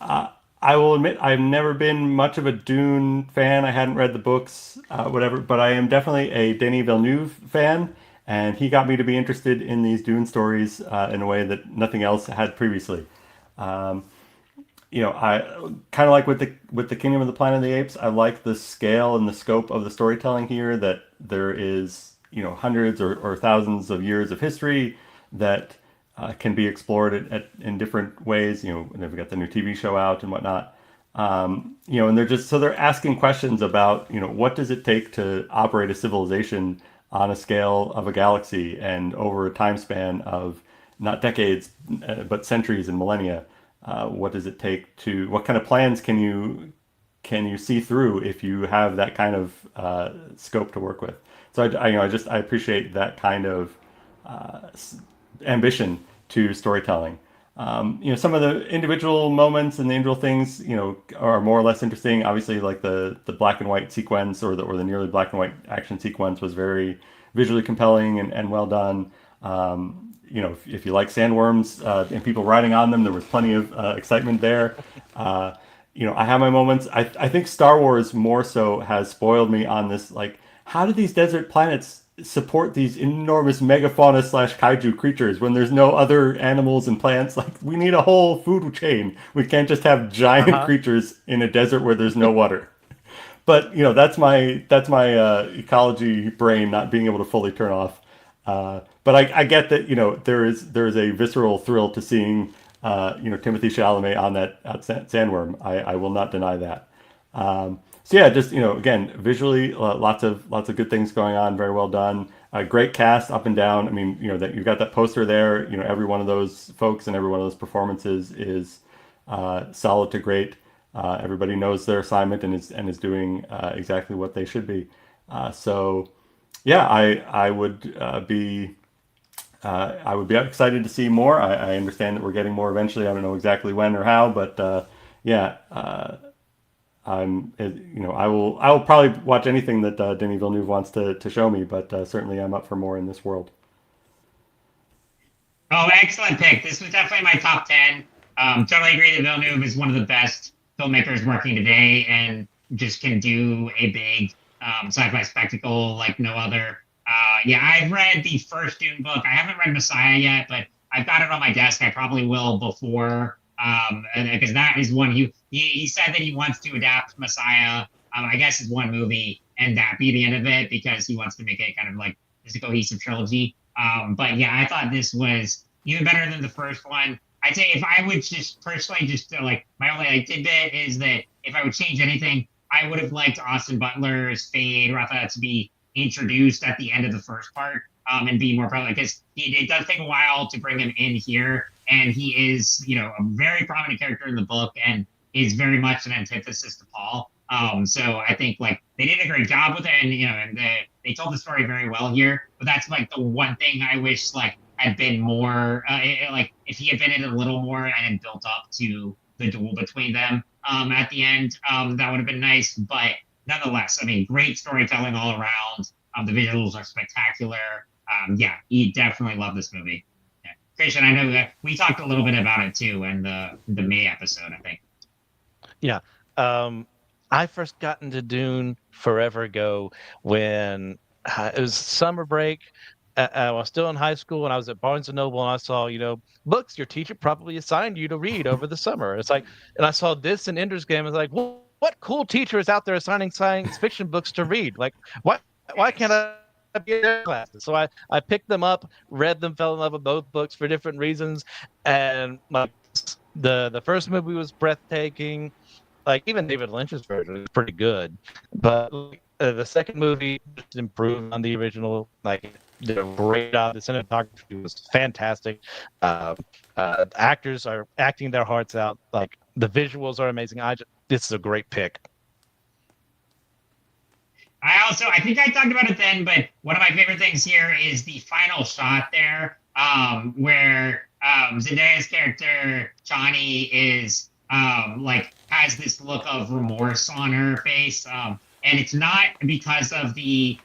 I will admit I've never been much of a Dune fan. I hadn't read the books, whatever, but I am definitely a Denis Villeneuve fan, and he got me to be interested in these Dune stories in a way that nothing else had previously. I kind of like with the Kingdom of the Planet of the Apes. I like the scale and the scope of the storytelling here. That there is hundreds or thousands of years of history that can be explored in different ways. And they've got the new TV show out and whatnot. And they're asking questions about what does it take to operate a civilization on a scale of a galaxy and over a time span of not decades but centuries and millennia. What does it take to? What kind of plans can you see through if you have that kind of scope to work with? So I appreciate that kind of ambition to storytelling. Some of the individual moments and the individual things are more or less interesting. Obviously, like the black and white sequence or the nearly black and white action sequence was very visually compelling and well done. If you like sandworms and people riding on them, there was plenty of excitement there. I have my moments. I think Star Wars more so has spoiled me on this. Like, how do these desert planets support these enormous megafauna / kaiju creatures when there's no other animals and plants? Like, we need a whole food chain. We can't just have giant creatures in a desert where there's no water. But that's my ecology brain not being able to fully turn off. But I get that there is a visceral thrill to seeing Timothée Chalamet on that sandworm. I will not deny that. So yeah, just again, visually, lots of good things going on. Very well done. Great cast up and down. I mean, that you've got that poster there. Every one of those folks and every one of those performances is solid to great. Everybody knows their assignment and is doing exactly what they should be. So yeah, I would be excited to see more. I understand that we're getting more eventually. I don't know exactly when or how, but yeah, I will probably watch anything that Denis Villeneuve wants to show me, but certainly I'm up for more in this world. Oh, excellent pick. This was definitely my top 10. Totally agree that Villeneuve is one of the best filmmakers working today and just can do a big sci-fi spectacle like no other. Yeah, I've read the first Dune book. I haven't read Messiah yet, but I've got it on my desk. I probably will before, because that is one he said that he wants to adapt Messiah. I guess is one movie, and that be the end of it because he wants to make it kind of like this a cohesive trilogy. But yeah, I thought this was even better than the first one. I'd say if I would just personally just like my only like tidbit is that if I would change anything, I would have liked Austin Butler's Fade Rafa to be introduced at the end of the first part and be more prevalent because it does take a while to bring him in here, and he is a very prominent character in the book and is very much an antithesis to Paul. So I think like they did a great job with it, and they told the story very well here. But that's like the one thing I wish like had been more like if he had been in it a little more and then built up to the duel between them at the end, that would have been nice. But nonetheless, I mean, great storytelling all around. The visuals are spectacular. Yeah, you definitely love this movie. Yeah. Christian, I know that we talked a little bit about it too in the May episode, I think. Yeah. I first got into Dune forever ago when it was summer break. I was still in high school and I was at Barnes and Noble and I saw, books your teacher probably assigned you to read over the summer. It's like, and I saw this in Ender's Game. I was like, well, what cool teacher is out there assigning science fiction books to read? Like, why can't I be in their classes? So I picked them up, read them, fell in love with both books for different reasons. And like the first movie was breathtaking. Like even David Lynch's version is pretty good, but the second movie just improved on the original. Like did a great job. The cinematography was fantastic. Actors are acting their hearts out. Like the visuals are amazing. This is a great pick. I think I talked about it then, but one of my favorite things here is the final shot there, where Zendaya's character Chani is like has this look of remorse on her face, and it's not because of the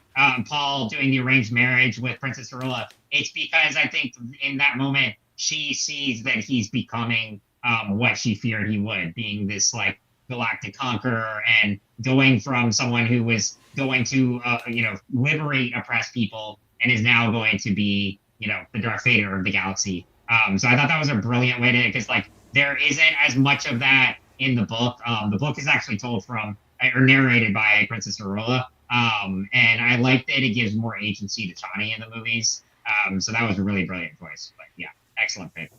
Paul doing the arranged marriage with Princess Arula. It's because I think in that moment she sees that he's becoming what she feared he would, being this like galactic conqueror and going from someone who was going to liberate oppressed people and is now going to be the Darth Vader of the galaxy. So I thought that was a brilliant way to, because like there isn't as much of that in the book. The book is actually told from or narrated by Princess Arula, and I like that it gives more agency to Chani in the movies. So that was a really brilliant choice. But yeah, excellent pick.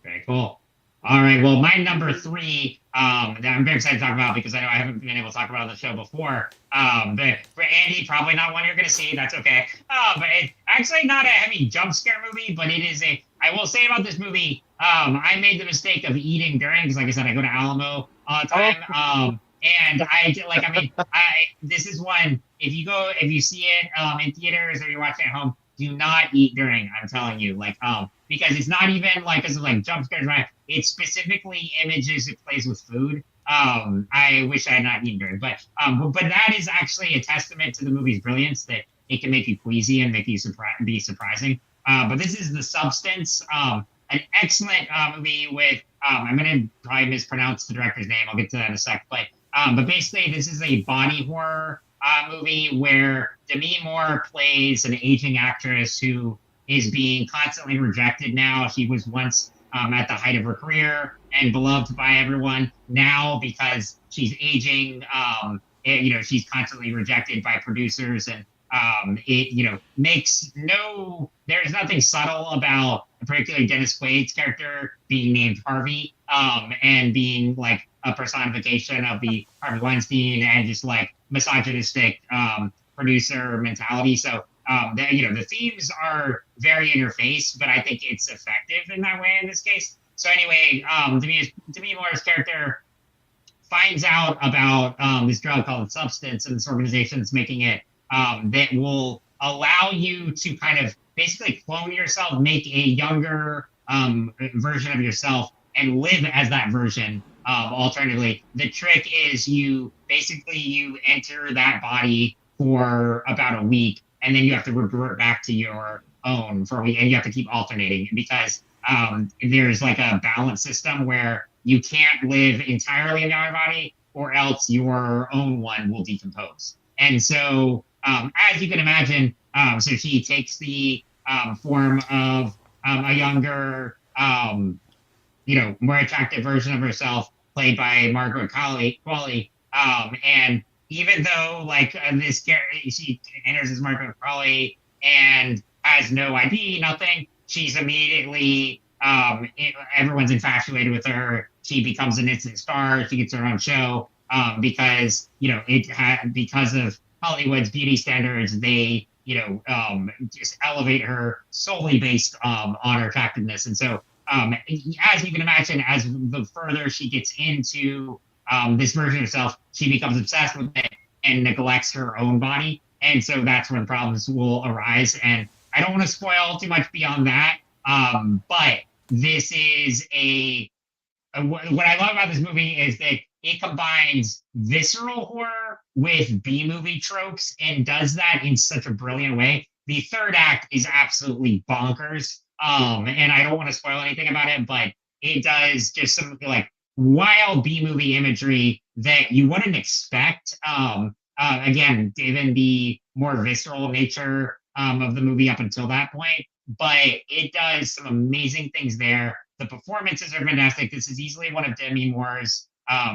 Very cool. All right. Well, my number 3 that I'm very excited to talk about because I know I haven't been able to talk about on the show before. But for Andy, probably not one you're going to see. That's okay. But it's actually not a heavy jump scare movie, but it is a. I will say about this movie, I made the mistake of eating during because, like I said, I go to Alamo all the time. And this is one. If you see it in theaters or you're watching at home, do not eat during. I'm telling you, because it's not even because of jump scares, right? It's specifically images it plays with food. I wish I had not eaten during, but that is actually a testament to the movie's brilliance that it can make you queasy and make you be surprising. But this is The Substance, an excellent movie with I'm gonna probably mispronounce the director's name. I'll get to that in a sec, but basically this is a body horror movie where Demi Moore plays an aging actress who is being constantly rejected now. She was once at the height of her career and beloved by everyone. Now, because she's aging, she's constantly rejected by producers and it makes there's nothing subtle about particularly Dennis Quaid's character being named Harvey, and being like a personification of the Harvey Weinstein and just like misogynistic producer mentality. So the themes are very in your face, but I think it's effective in that way in this case. So anyway, Demi Moore's character finds out about this drug called Substance, and this organization that's making it, that will allow you to kind of basically clone yourself, make a younger version of yourself, and live as that version. Alternatively, the trick is you enter that body for about a week, and then you have to revert back to your own for a week, and you have to keep alternating because there's like a balance system where you can't live entirely in the other body, or else your own one will decompose. And so, as you can imagine, so she takes the form of a younger, more attractive version of herself, played by Margaret Qualley. And even though this character, she enters as Margaret Qualley and has no ID, nothing, she's immediately everyone's infatuated with her. She becomes an instant star. She gets her own show because because of Hollywood's beauty standards, they just elevate her solely based on her attractiveness. And so, as you can imagine, as the further she gets into this version of herself, she becomes obsessed with it and neglects her own body. And so that's when problems will arise. And I don't want to spoil too much beyond that, but this is what I love about this movie is that it combines visceral horror with B-movie tropes and does that in such a brilliant way. The third act is absolutely bonkers. And I don't want to spoil anything about it, but it does just some like wild B-movie imagery that you wouldn't expect. Again, given the more visceral nature of the movie up until that point, but it does some amazing things there. The performances are fantastic. This is easily one of Demi Moore's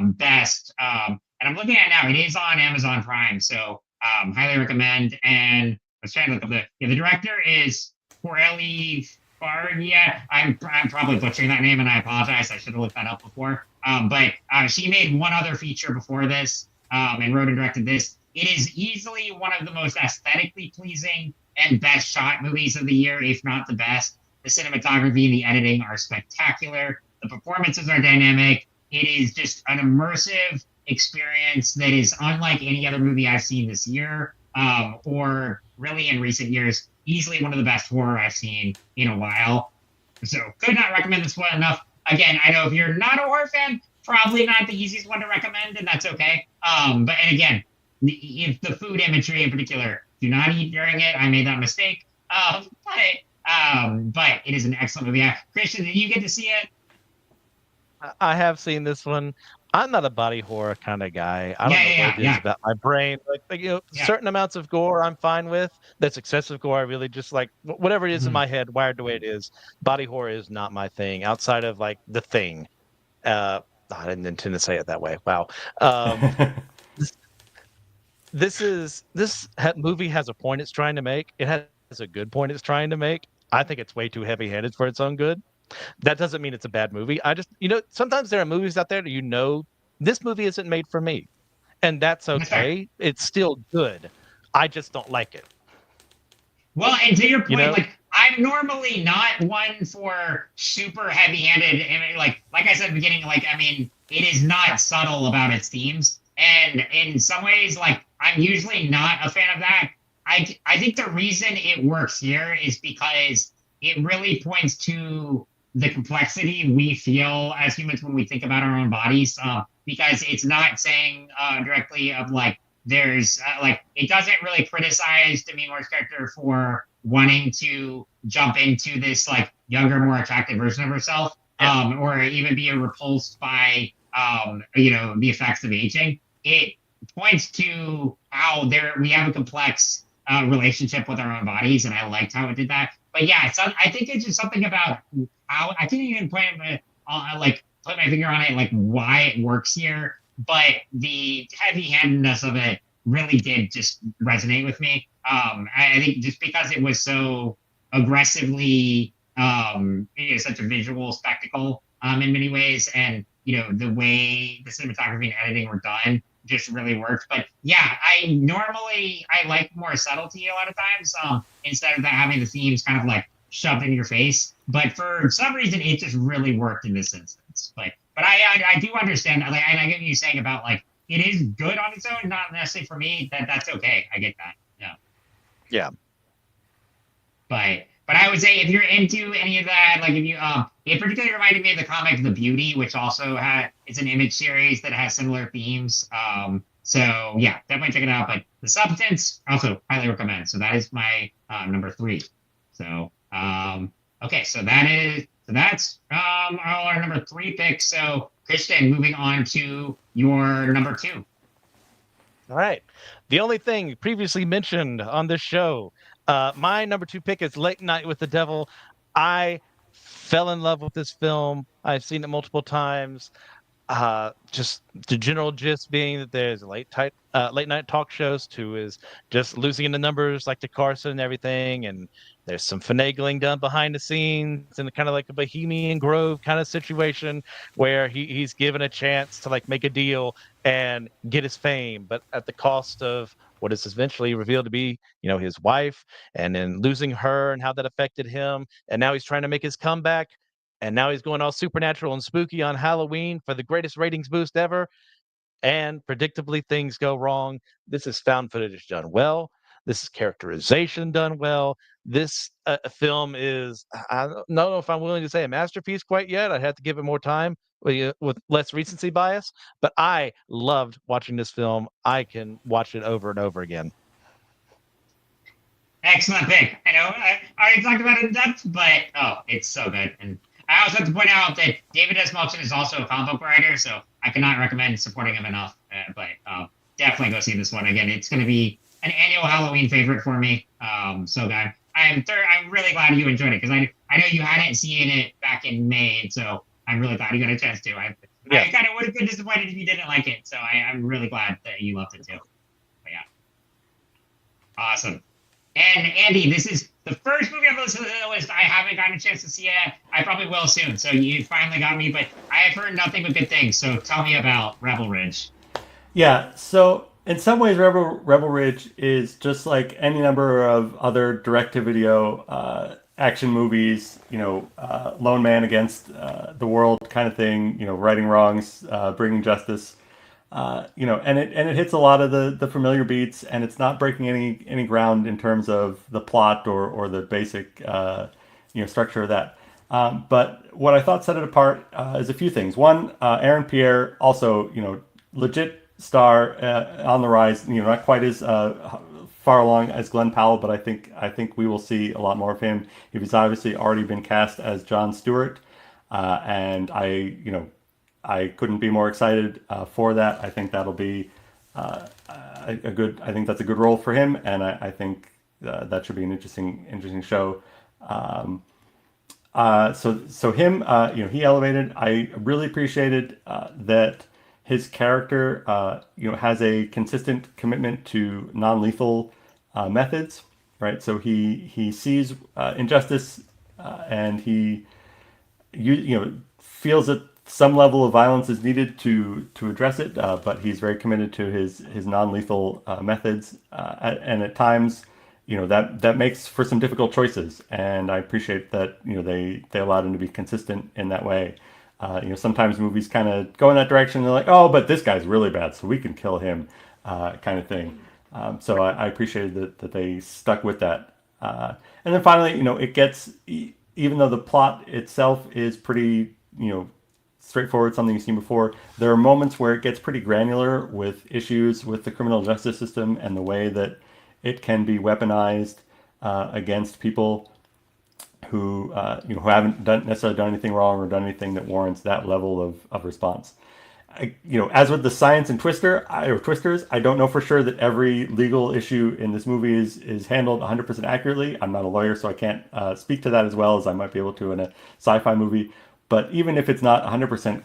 best. And I'm looking at it now. It is on Amazon Prime, so highly recommend. And I was trying to look up the director is Coralie Fargia. I'm probably butchering that name, and I apologize. I should have looked that up before. But she made one other feature before this, and wrote and directed this. It is easily one of the most aesthetically pleasing and best shot movies of the year, if not the best. The cinematography and the editing are spectacular. The performances are dynamic. It is just an immersive experience that is unlike any other movie I've seen this year, or really in recent years. Easily one of the best horror I've seen in a while. So could not recommend this one enough. Again, I know if you're not a horror fan, probably not the easiest one to recommend, and that's okay. And again, if the food imagery in particular, do not eat during it. I made that mistake. But it is an excellent movie. Christian, did you get to see it? I have seen this one. I'm not a body horror kind of guy. I don't know what it is about my brain. Certain amounts of gore I'm fine with. That's excessive gore. I really just like whatever it is in my head, wired the way it is. Body horror is not my thing. Outside of like The Thing. I didn't intend to say it that way. Wow. This movie has a point it's trying to make. It has a good point it's trying to make. I think it's way too heavy-handed for its own good. That doesn't mean it's a bad movie. I just, sometimes there are movies out there that this movie isn't made for me. And that's okay. It's still good. I just don't like it. Well, and to your point, I'm normally not one for super heavy-handed. And like I said at the beginning, it is not subtle about its themes. And in some ways, I'm usually not a fan of that. I think the reason it works here is because it really points to the complexity we feel as humans when we think about our own bodies, because it's not saying directly of there's it doesn't really criticize Demi Moore's character for wanting to jump into this younger, more attractive version of herself, or even be repulsed by the effects of aging. It points to how we have a complex relationship with our own bodies, and I liked how it did that. But yeah, I think it's just something about how I can't even put my finger on it, why it works here. But the heavy-handedness of it really did just resonate with me. I think just because it was so aggressively, such a visual spectacle in many ways, and the way the cinematography and editing were done just really worked. But yeah, I like more subtlety a lot of times, instead of having the themes kind of like shoved in your face. But for some reason, it just really worked in this instance. But I do understand, like, and I get what you're saying about like it is good on its own, not necessarily for me. That's okay. I get that. Yeah. Yeah. But I would say if you're into any of that, like if you it particularly reminded me of the comic The Beauty, which also it's an Image series that has similar themes. So yeah, definitely check it out. But The Substance also highly recommend. So that is my number 3. So okay, so that's all our number 3 picks. So Christian, moving on to your number 2. All right. The only thing previously mentioned on this show, my number 2 pick is Late Night with the Devil. I fell in love with this film. I've seen it multiple times. Just the general gist being that there's late night talk shows who is just losing in the numbers like the Carson and everything, and there's some finagling done behind the scenes and kind of like a Bohemian Grove kind of situation where he's given a chance to like make a deal and get his fame, but at the cost of what is eventually revealed to be, his wife, and then losing her and how that affected him. And now he's trying to make his comeback. And now he's going all supernatural and spooky on Halloween for the greatest ratings boost ever. And predictably, things go wrong. This is found footage done well. This is characterization done well. This film is, I don't know if I'm willing to say a masterpiece quite yet. I'd have to give it more time with less recency bias. But I loved watching this film. I can watch it over and over again. Excellent pick. I know I already talked about it in depth, but it's so good. And I also have to point out that David S. Moulton is also a comic book writer, so I cannot recommend supporting him enough. But definitely go see this one again. It's going to be an annual Halloween favorite for me. So guy, I'm really glad you enjoyed it because I know you hadn't seen it back in May, and so I'm really glad you got a chance to. I kind of would have been disappointed if you didn't like it, so I'm really glad that you loved it too. But yeah, awesome. And Andy, this is the first movie on the list I haven't gotten a chance to see yet. I probably will soon. So you finally got me, but I have heard nothing but good things. So tell me about Rebel Ridge. Yeah, so in some ways, Rebel Ridge is just like any number of other direct-to-video action movies. Lone man against the world kind of thing. Righting wrongs, bringing justice. And it hits a lot of the familiar beats, and it's not breaking any ground in terms of the plot or the basic structure of that. But what I thought set it apart is a few things. One, Aaron Pierre, also legit star on the rise. Not quite as far along as Glenn Powell, but I think we will see a lot more of him. He's obviously already been cast as Jon Stewart, and I couldn't be more excited for that. I think that'll be a good. I think that's a good role for him, and I think that should be an interesting show. So him, he elevated. I really appreciated that his character, has a consistent commitment to non-lethal methods, right? So he sees injustice, and he feels that some level of violence is needed to address it, but he's very committed to his non-lethal methods, and at times, that makes for some difficult choices, and I appreciate that they allowed him to be consistent in that way. Sometimes movies kind of go in that direction. They're like, oh, but this guy's really bad, so we can kill him, kind of thing. So I appreciated that they stuck with that. And then finally, it gets, even though the plot itself is pretty, straightforward, something you've seen before, there are moments where it gets pretty granular with issues with the criminal justice system and the way that it can be weaponized against people who who haven't necessarily done anything wrong or done anything that warrants that level of response. As with the science and Twisters, I don't know for sure that every legal issue in this movie is handled 100% accurately. I'm not a lawyer, so I can't speak to that as well as I might be able to in a sci-fi movie. But even if it's not 100%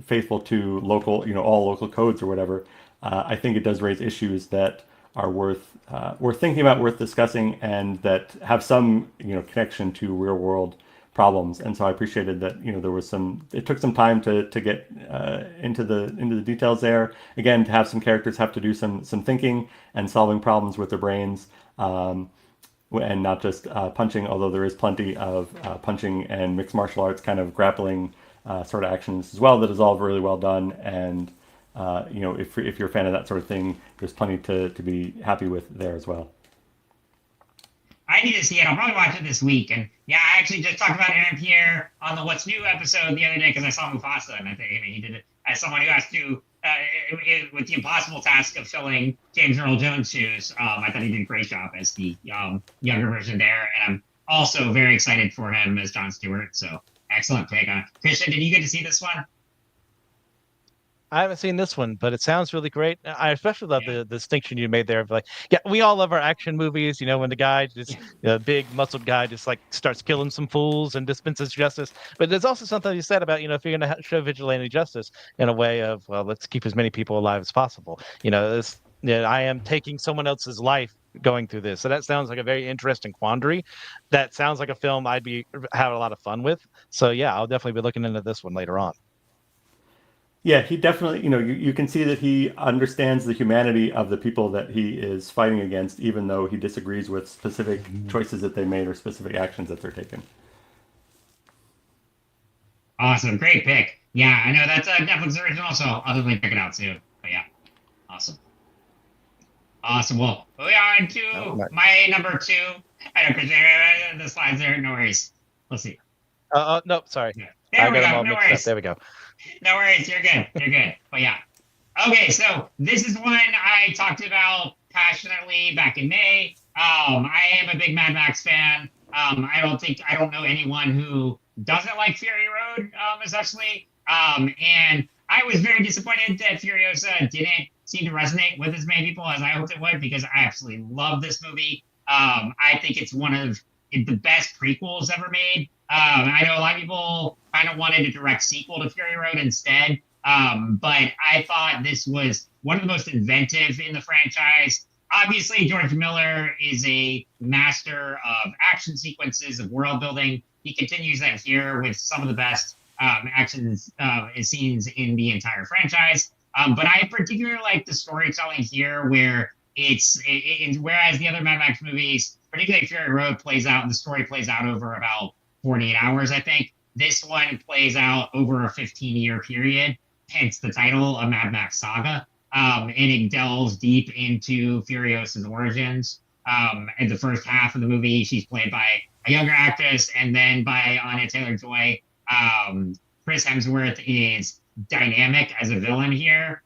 faithful to local, all local codes or whatever, I think it does raise issues that are worth thinking about, worth discussing, and that have some connection to real world problems. And so I appreciated that there was some. It took some time to get into the details there. Again, to have some characters have to do some thinking and solving problems with their brains. And not just punching, although there is plenty of punching and mixed martial arts kind of grappling sort of actions as well that is all really well done. And if you're a fan of that sort of thing, there's plenty to be happy with there as well. I need to see it. I'll probably watch it this week. And yeah, I actually just talked about Aaron Pierre on the What's New episode the other day because I saw Mufasa, and I think he did it as someone who has to, with the impossible task of filling James Earl Jones' shoes. I thought he did a great job as the younger version there. And I'm also very excited for him as Jon Stewart. So excellent pick on it. Christian, did you get to see this one? I haven't seen this one, but it sounds really great. I especially love the distinction you made there of like, yeah, we all love our action movies, when the guy just, the big muscled guy just like starts killing some fools and dispenses justice. But there's also something you said about, if you're going to show vigilante justice in a way of, well, let's keep as many people alive as possible. I am taking someone else's life going through this. So that sounds like a very interesting quandary. That sounds like a film I'd be having a lot of fun with. So yeah, I'll definitely be looking into this one later on. Yeah, he definitely, you can see that he understands the humanity of the people that he is fighting against, even though he disagrees with specific choices that they made or specific actions that they're taking. Awesome. Great pick. Yeah, I know that's a Netflix original, so I'll definitely check it out soon. But yeah, awesome. Awesome. Well, we are into my number 2. I know, Chris, the slides there. No worries. Let's see. No, sorry. Yeah. There we go. No worries. There we go. No worries. You're good. You're good. But yeah. Okay, so this is one I talked about passionately back in May. I am a big Mad Max fan. I don't know anyone who doesn't like Fury Road, especially. And I was very disappointed that Furiosa didn't seem to resonate with as many people as I hoped it would, because I absolutely love this movie. I think it's one of the best prequels ever made. I know a lot of people kind of wanted a direct sequel to Fury Road instead, but I thought this was one of the most inventive in the franchise. Obviously, George Miller is a master of action sequences, of world building. He continues that here with some of the best action scenes in the entire franchise. But I particularly like the storytelling here, where whereas the other Mad Max movies, particularly Fury Road, the story plays out over about 48 hours, I think. This one plays out over a 15-year period, hence the title, A Mad Max Saga. And it delves deep into Furiosa's origins. In the first half of the movie, she's played by a younger actress, and then by Anya Taylor-Joy. Chris Hemsworth is dynamic as a villain here.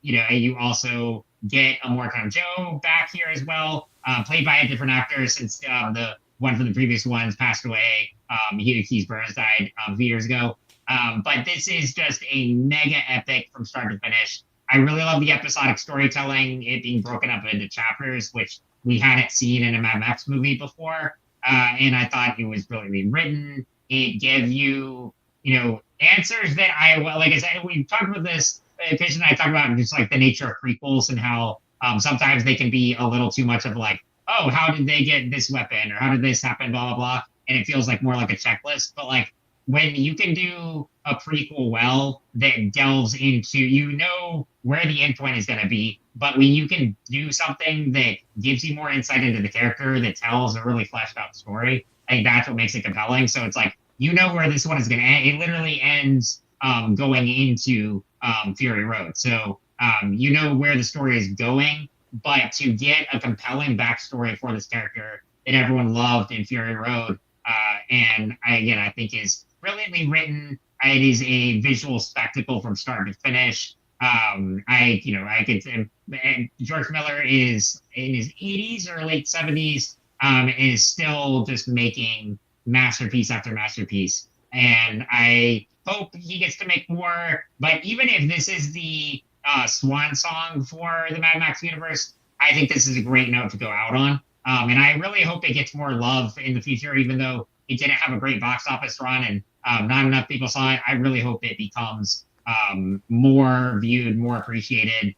You also get a Morton Joe back here as well, played by a different actor since the one from the previous ones passed away. Keith Burns died a few years ago. But this is just a mega epic from start to finish. I really love the episodic storytelling, it being broken up into chapters, which we hadn't seen in a Mad Max movie before. And I thought it was brilliantly written. It gave you, answers that like I said, we talked about this, Fish and I talked about just like the nature of prequels and how sometimes they can be a little too much of like, oh, how did they get this weapon? Or how did this happen? Blah, blah, blah. And it feels like more like a checklist. But like when you can do a prequel well that delves into, where the end point is going to be, but when you can do something that gives you more insight into the character, that tells a really fleshed out story, I think that's what makes it compelling. So it's like, where this one is going to end. It literally ends going into Fury Road. So where the story is going. But to get a compelling backstory for this character that everyone loved in Fury Road, I think is brilliantly written. It is a visual spectacle from start to finish. I could say, and George Miller is in his 80s or late 70s, is still just making masterpiece after masterpiece. And I hope he gets to make more. But even if this is the swan song for the Mad Max universe, I think this is a great note to go out on. And I really hope it gets more love in the future, even though it didn't have a great box office run and not enough people saw it. I really hope it becomes more viewed, more appreciated,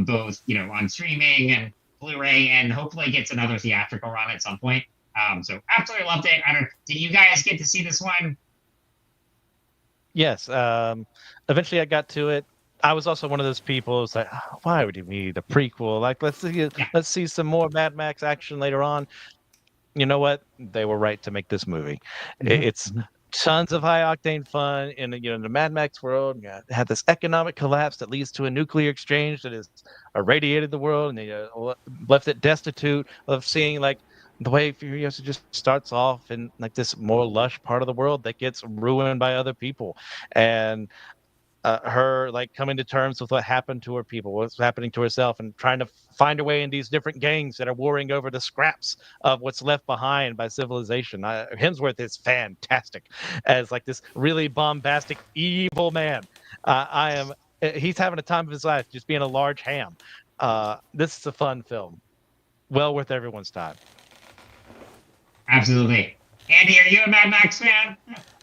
both on streaming and Blu-ray, and hopefully gets another theatrical run at some point. So absolutely loved it. I don't. Did you guys get to see this one? Yes. Eventually, I got to it. I was also one of those people who's like, why would you need a prequel? Like, let's see some more Mad Max action later on. You know what? They were right to make this movie. It's tons of high octane fun in in the Mad Max world. You had this economic collapse that leads to a nuclear exchange that has irradiated the world, and they left it destitute of seeing like the way Furiosa just starts off in like this more lush part of the world that gets ruined by other people, and her like coming to terms with what happened to her people, what's happening to herself, and trying to find a way in these different gangs that are warring over the scraps of what's left behind by civilization. Hemsworth is fantastic as like this really bombastic evil man. He's having a time of his life just being a large ham. This is a fun film, well worth everyone's time. Absolutely. Andy, are you a Mad Max fan?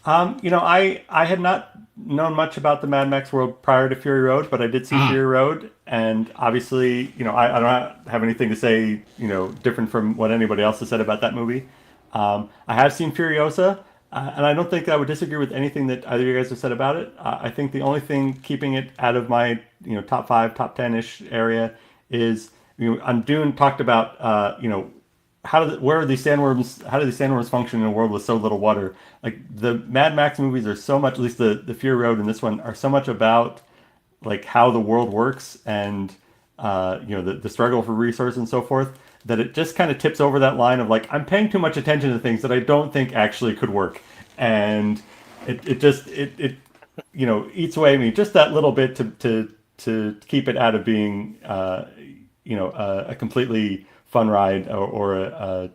I had not known much about the Mad Max world prior to Fury Road, but I did see Fury Road, and obviously, I don't have anything to say, different from what anybody else has said about that movie. I have seen Furiosa, and I don't think I would disagree with anything that either of you guys have said about it. I think the only thing keeping it out of my, top 5, top 10-ish area is, on Dune talked about, how do these sandworms function in a world with so little water? Like the Mad Max movies are so much, at least the Fury Road and this one are so much about like how the world works and the struggle for resource and so forth, that it just kind of tips over that line of like I'm paying too much attention to things that I don't think actually could work, and it eats away at me just that little bit to keep it out of being a completely fun ride or a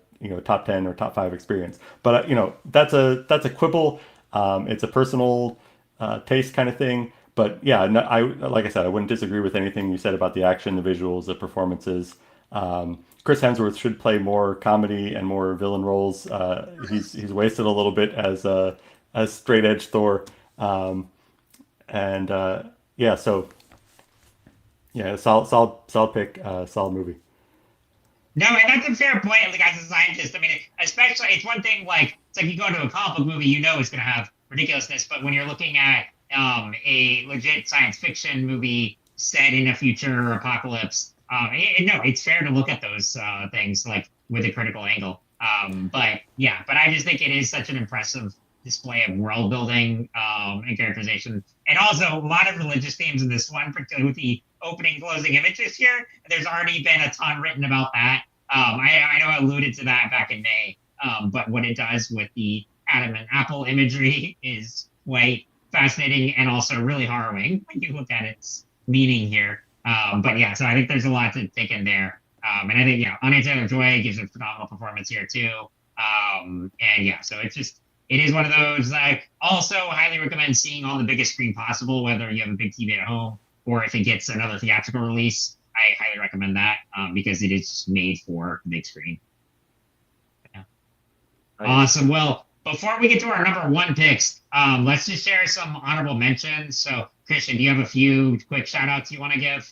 top 10 or top 5 experience. But that's a quibble. It's a personal taste kind of thing. But yeah, no, like I said, I wouldn't disagree with anything you said about the action, the visuals, the performances. Chris Hemsworth should play more comedy and more villain roles. He's wasted a little bit as straight edge Thor. So yeah, solid pick, solid movie. No, and that's a fair point. Like as a scientist, I mean, especially it's one thing like it's like you go to a comic book movie, it's going to have ridiculousness, but when you're looking at a legit science fiction movie set in a future apocalypse, it's fair to look at those things like with a critical angle. But I just think it is such an impressive display of world building and characterization, and also a lot of religious themes in this one, particularly with the opening and closing images here. There's already been a ton written about that. I know I alluded to that back in May, but what it does with the Adam and Apple imagery is quite fascinating and also really harrowing when you look at its meaning here. So I think there's a lot to take in there. And I think, Anya Taylor-Joy gives a phenomenal performance here too. So it is one of those I also highly recommend seeing on the biggest screen possible, whether you have a big TV at home or if it gets another theatrical release. I highly recommend that because it is made for the big screen. Yeah. Awesome. Well, before we get to our number 1 picks, let's just share some honorable mentions. So, Christian, do you have a few quick shout outs you want to give?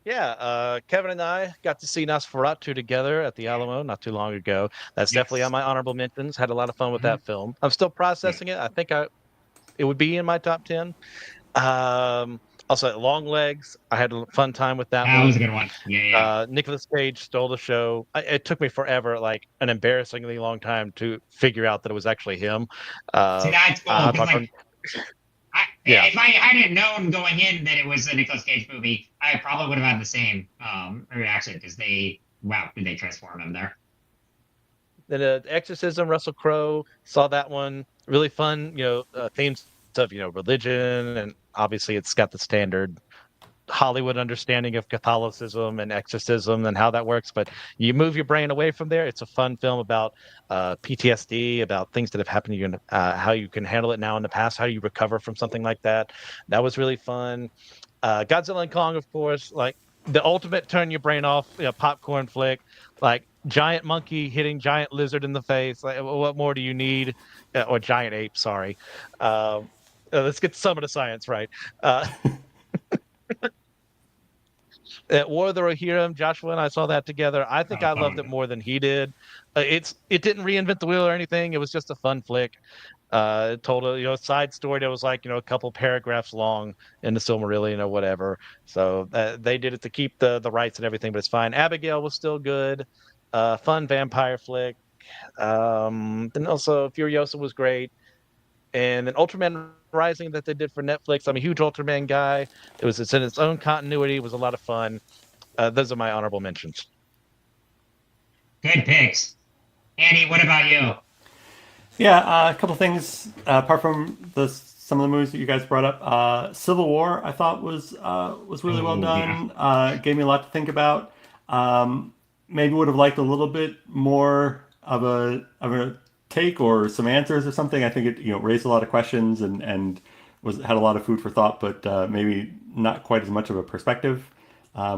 Yeah, Kevin and I got to see Nosferatu together at the Alamo not too long ago. That's definitely on my honorable mentions. Had a lot of fun with that film. I'm still processing it. I think it would be in my top 10. Also, Longlegs. I had a fun time with that one. That was a good one. Yeah. Nicolas Cage stole the show. It took me forever, like an embarrassingly long time, to figure out that it was actually him. See, that's cool. If I hadn't known going in that it was a Nicolas Cage movie, I probably would have had the same reaction because did they transform him there? Then Exorcism, Russell Crowe, saw that one. Really fun, themes of religion, and obviously it's got the standard Hollywood understanding of Catholicism and exorcism and how that works, but you move your brain away from there. It's a fun film about PTSD, about things that have happened to you, and how you can handle it now in the past, how you recover from something like that. That was really fun. Godzilla and Kong, of course, like the ultimate turn your brain off, popcorn flick, like giant monkey hitting giant lizard in the face. Like, what more do you need? Or giant ape, sorry. Let's get some of the science right. At War of the Rohirrim, Joshua and I saw that together. I think I loved it Fun. more than he did. It didn't reinvent the wheel or anything. It was just a fun flick. It told a side story that was like a couple paragraphs long in the Silmarillion or whatever. So they did it to keep the rights and everything, but it's fine. Abigail was still good. Fun vampire flick. Then also Furiosa was great. And then Ultraman Rising that they did for Netflix. I'm a huge Ultraman guy. It's in its own continuity. It was a lot of fun. Those are my honorable mentions. Good picks. Andy, what about you? Yeah, a couple things apart from some of the movies that you guys brought up. Civil War, I thought was really well Oh, done. Gave me a lot to think about. Maybe would have liked a little bit more of a take or some answers or something. I think it raised a lot of questions and had a lot of food for thought, but maybe not quite as much of a perspective,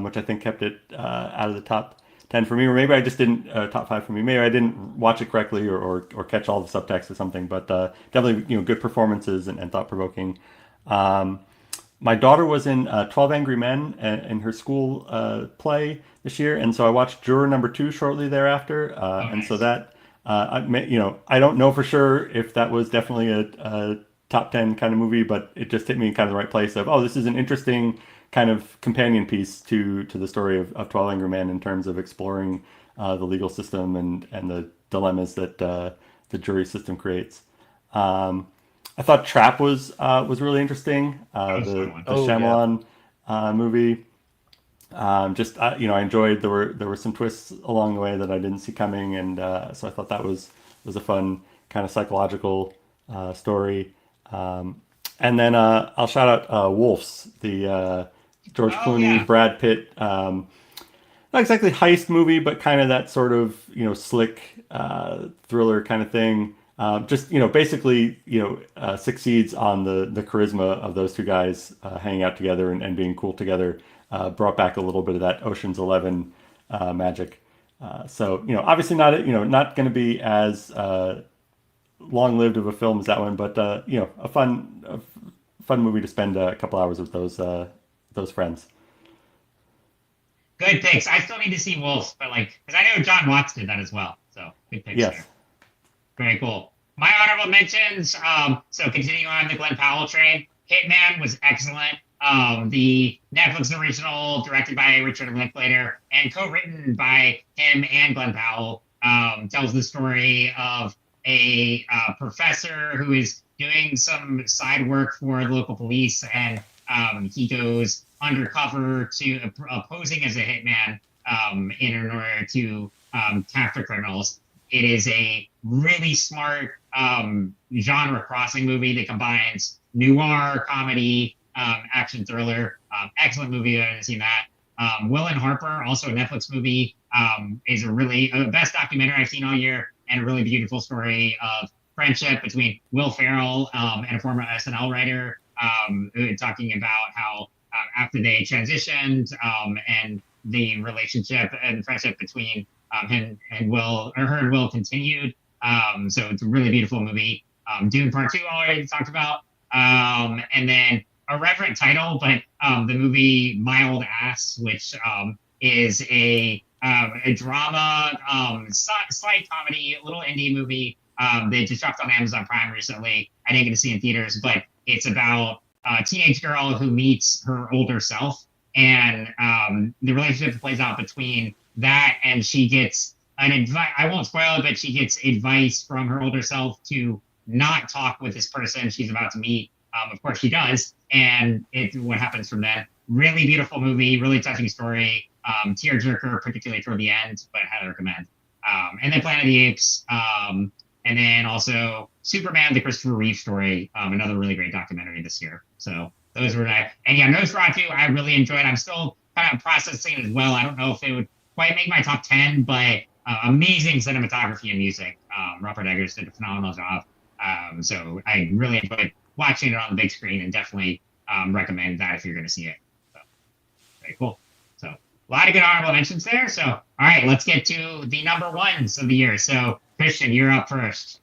which I think kept it out of the top 10 for me, or maybe I just didn't top 5 for me. Maybe I didn't watch it correctly or catch all the subtext or something. But definitely good performances and thought provoking. My daughter was in 12 Angry Men in her school play this year, and so I watched Juror Number Two shortly thereafter, and so nice. that I don't know for sure if that was definitely a top 10 kind of movie, but it just hit me in kind of the right place of, oh, this is an interesting kind of companion piece to the story of 12 Angry Men in terms of exploring the legal system and the dilemmas that the jury system creates. I thought Trap was really interesting. That was a The fun one. the Oh yeah. Shyamalan movie. I enjoyed there were some twists along the way that I didn't see coming, and so I thought that was a fun kind of psychological story. And then I'll shout out Wolves, the George Oh Clooney, yeah. Brad Pitt, not exactly heist movie, but kind of that sort of slick thriller kind of thing. Just basically succeeds on the charisma of those two guys hanging out together and being cool together. Brought back a little bit of that Ocean's 11 magic. So obviously not going to be as long lived of a film as that one, but a fun movie to spend a couple hours with those friends. Good picks. I still need to see Wolf, but because I know John Watts did that as well. So good picks Yes. there. Very cool. My honorable mentions. So continuing on the Glenn Powell train, Hitman was excellent. The Netflix original, directed by Richard Linklater and co-written by him and Glenn Powell, tells the story of a professor who is doing some side work for the local police, and he goes undercover to posing as a hitman in order to capture criminals. It is a really smart genre crossing movie that combines noir, comedy, action thriller. Excellent movie. I haven't seen that. Will and Harper, also a Netflix movie, is a really best documentary I've seen all year, and a really beautiful story of friendship between Will Ferrell and a former SNL writer, talking about how after they transitioned and the relationship and friendship between him and Will, or her and Will, continued. So it's a really beautiful movie. Dune Part 2 already talked about. And then a reverent title, but the movie My Old Ass, which is a drama, slight comedy, little indie movie. They just dropped on Amazon Prime recently. I didn't get to see it in theaters, but it's about a teenage girl who meets her older self, and the relationship plays out between that, and she gets an advice. I won't spoil it, but she gets advice from her older self to not talk with this person she's about to meet. Of course, she does, and what happens from then. Really beautiful movie, really touching story. Tearjerker, particularly toward the end, but highly recommend. And then Planet of the Apes, and then also Superman, the Christopher Reeve story, another really great documentary this year. So those were that. And yeah, Nosferatu, I really enjoyed. I'm still kind of processing it as well. I don't know if they would quite make my top 10, but amazing cinematography and music. Robert Eggers did a phenomenal job. So I really enjoyed watching it on the big screen, and definitely recommend that if you're going to see it. So very cool. So a lot of good honorable mentions there. So all right, let's get to the number ones of the year. So Christian, you're up first.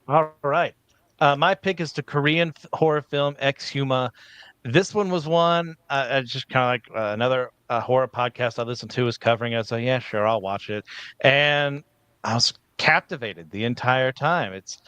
All right. My pick is the Korean horror film Exhuma. this one was one just kind of like another horror podcast I listened to was covering it. So yeah, sure, I'll watch it, and I was captivated the entire time. It's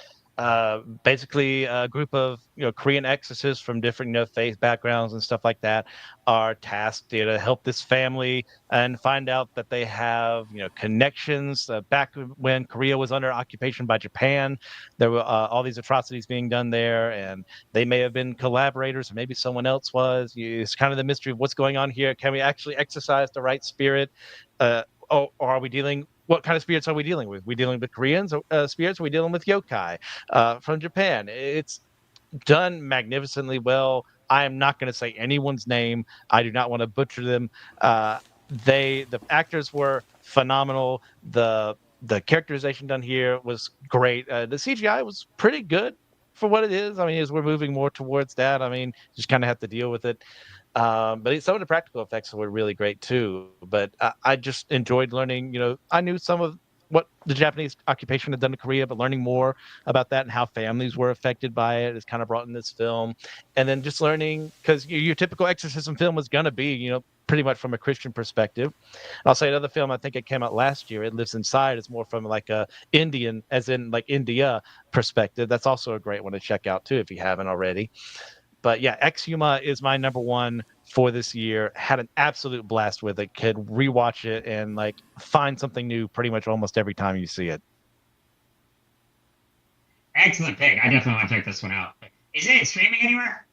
basically a group of Korean exorcists from different faith backgrounds and stuff like that are tasked to help this family and find out that they have connections back when Korea was under occupation by Japan. There were all these atrocities being done there, and they may have been collaborators, or maybe someone else was. It's kind of the mystery of what's going on here. Can we actually exercise the right spirit? Or are we dealing? What kind of spirits are we dealing with? We dealing with Koreans spirits? Are we dealing with yokai from Japan? It's done magnificently well. I am not going to say anyone's name. I do not want to butcher them. The actors were phenomenal. The characterization done here was great. The CGI was pretty good for what it is. I mean, as we're moving more towards that, I mean, just kind of have to deal with it. But some of the practical effects were really great too. But I just enjoyed learning. I knew some of what the Japanese occupation had done to Korea, but learning more about that and how families were affected by it is kind of brought in this film. And then just learning, because your typical exorcism film was going to be, pretty much from a Christian perspective. I'll say another film, I think it came out last year, It Lives Inside, is more from like a Indian, as in like India perspective. That's also a great one to check out too, if you haven't already. But yeah, Exhuma is my number one for this year. Had an absolute blast with it. Could rewatch it and like find something new pretty much almost every time you see it. Excellent pick. I definitely want to check this one out. Is it streaming anywhere?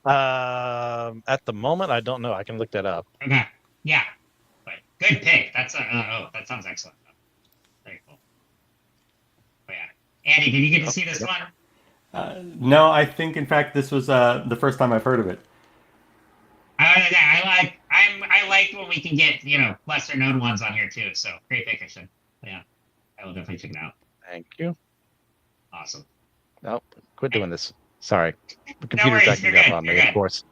At the moment, I don't know. I can look that up. Okay. Yeah. But good pick. That's that sounds excellent. Very cool. But yeah. Andy, did you get to see this one? No, I think in fact this was the first time I've heard of it. I like when we can get lesser known ones on here too. So great pick, Christian. Yeah, I will definitely check it out. Thank you. Awesome. Oh, quit doing this. Sorry, the No computer's worries, acting you're up good, on you're me, good. of course.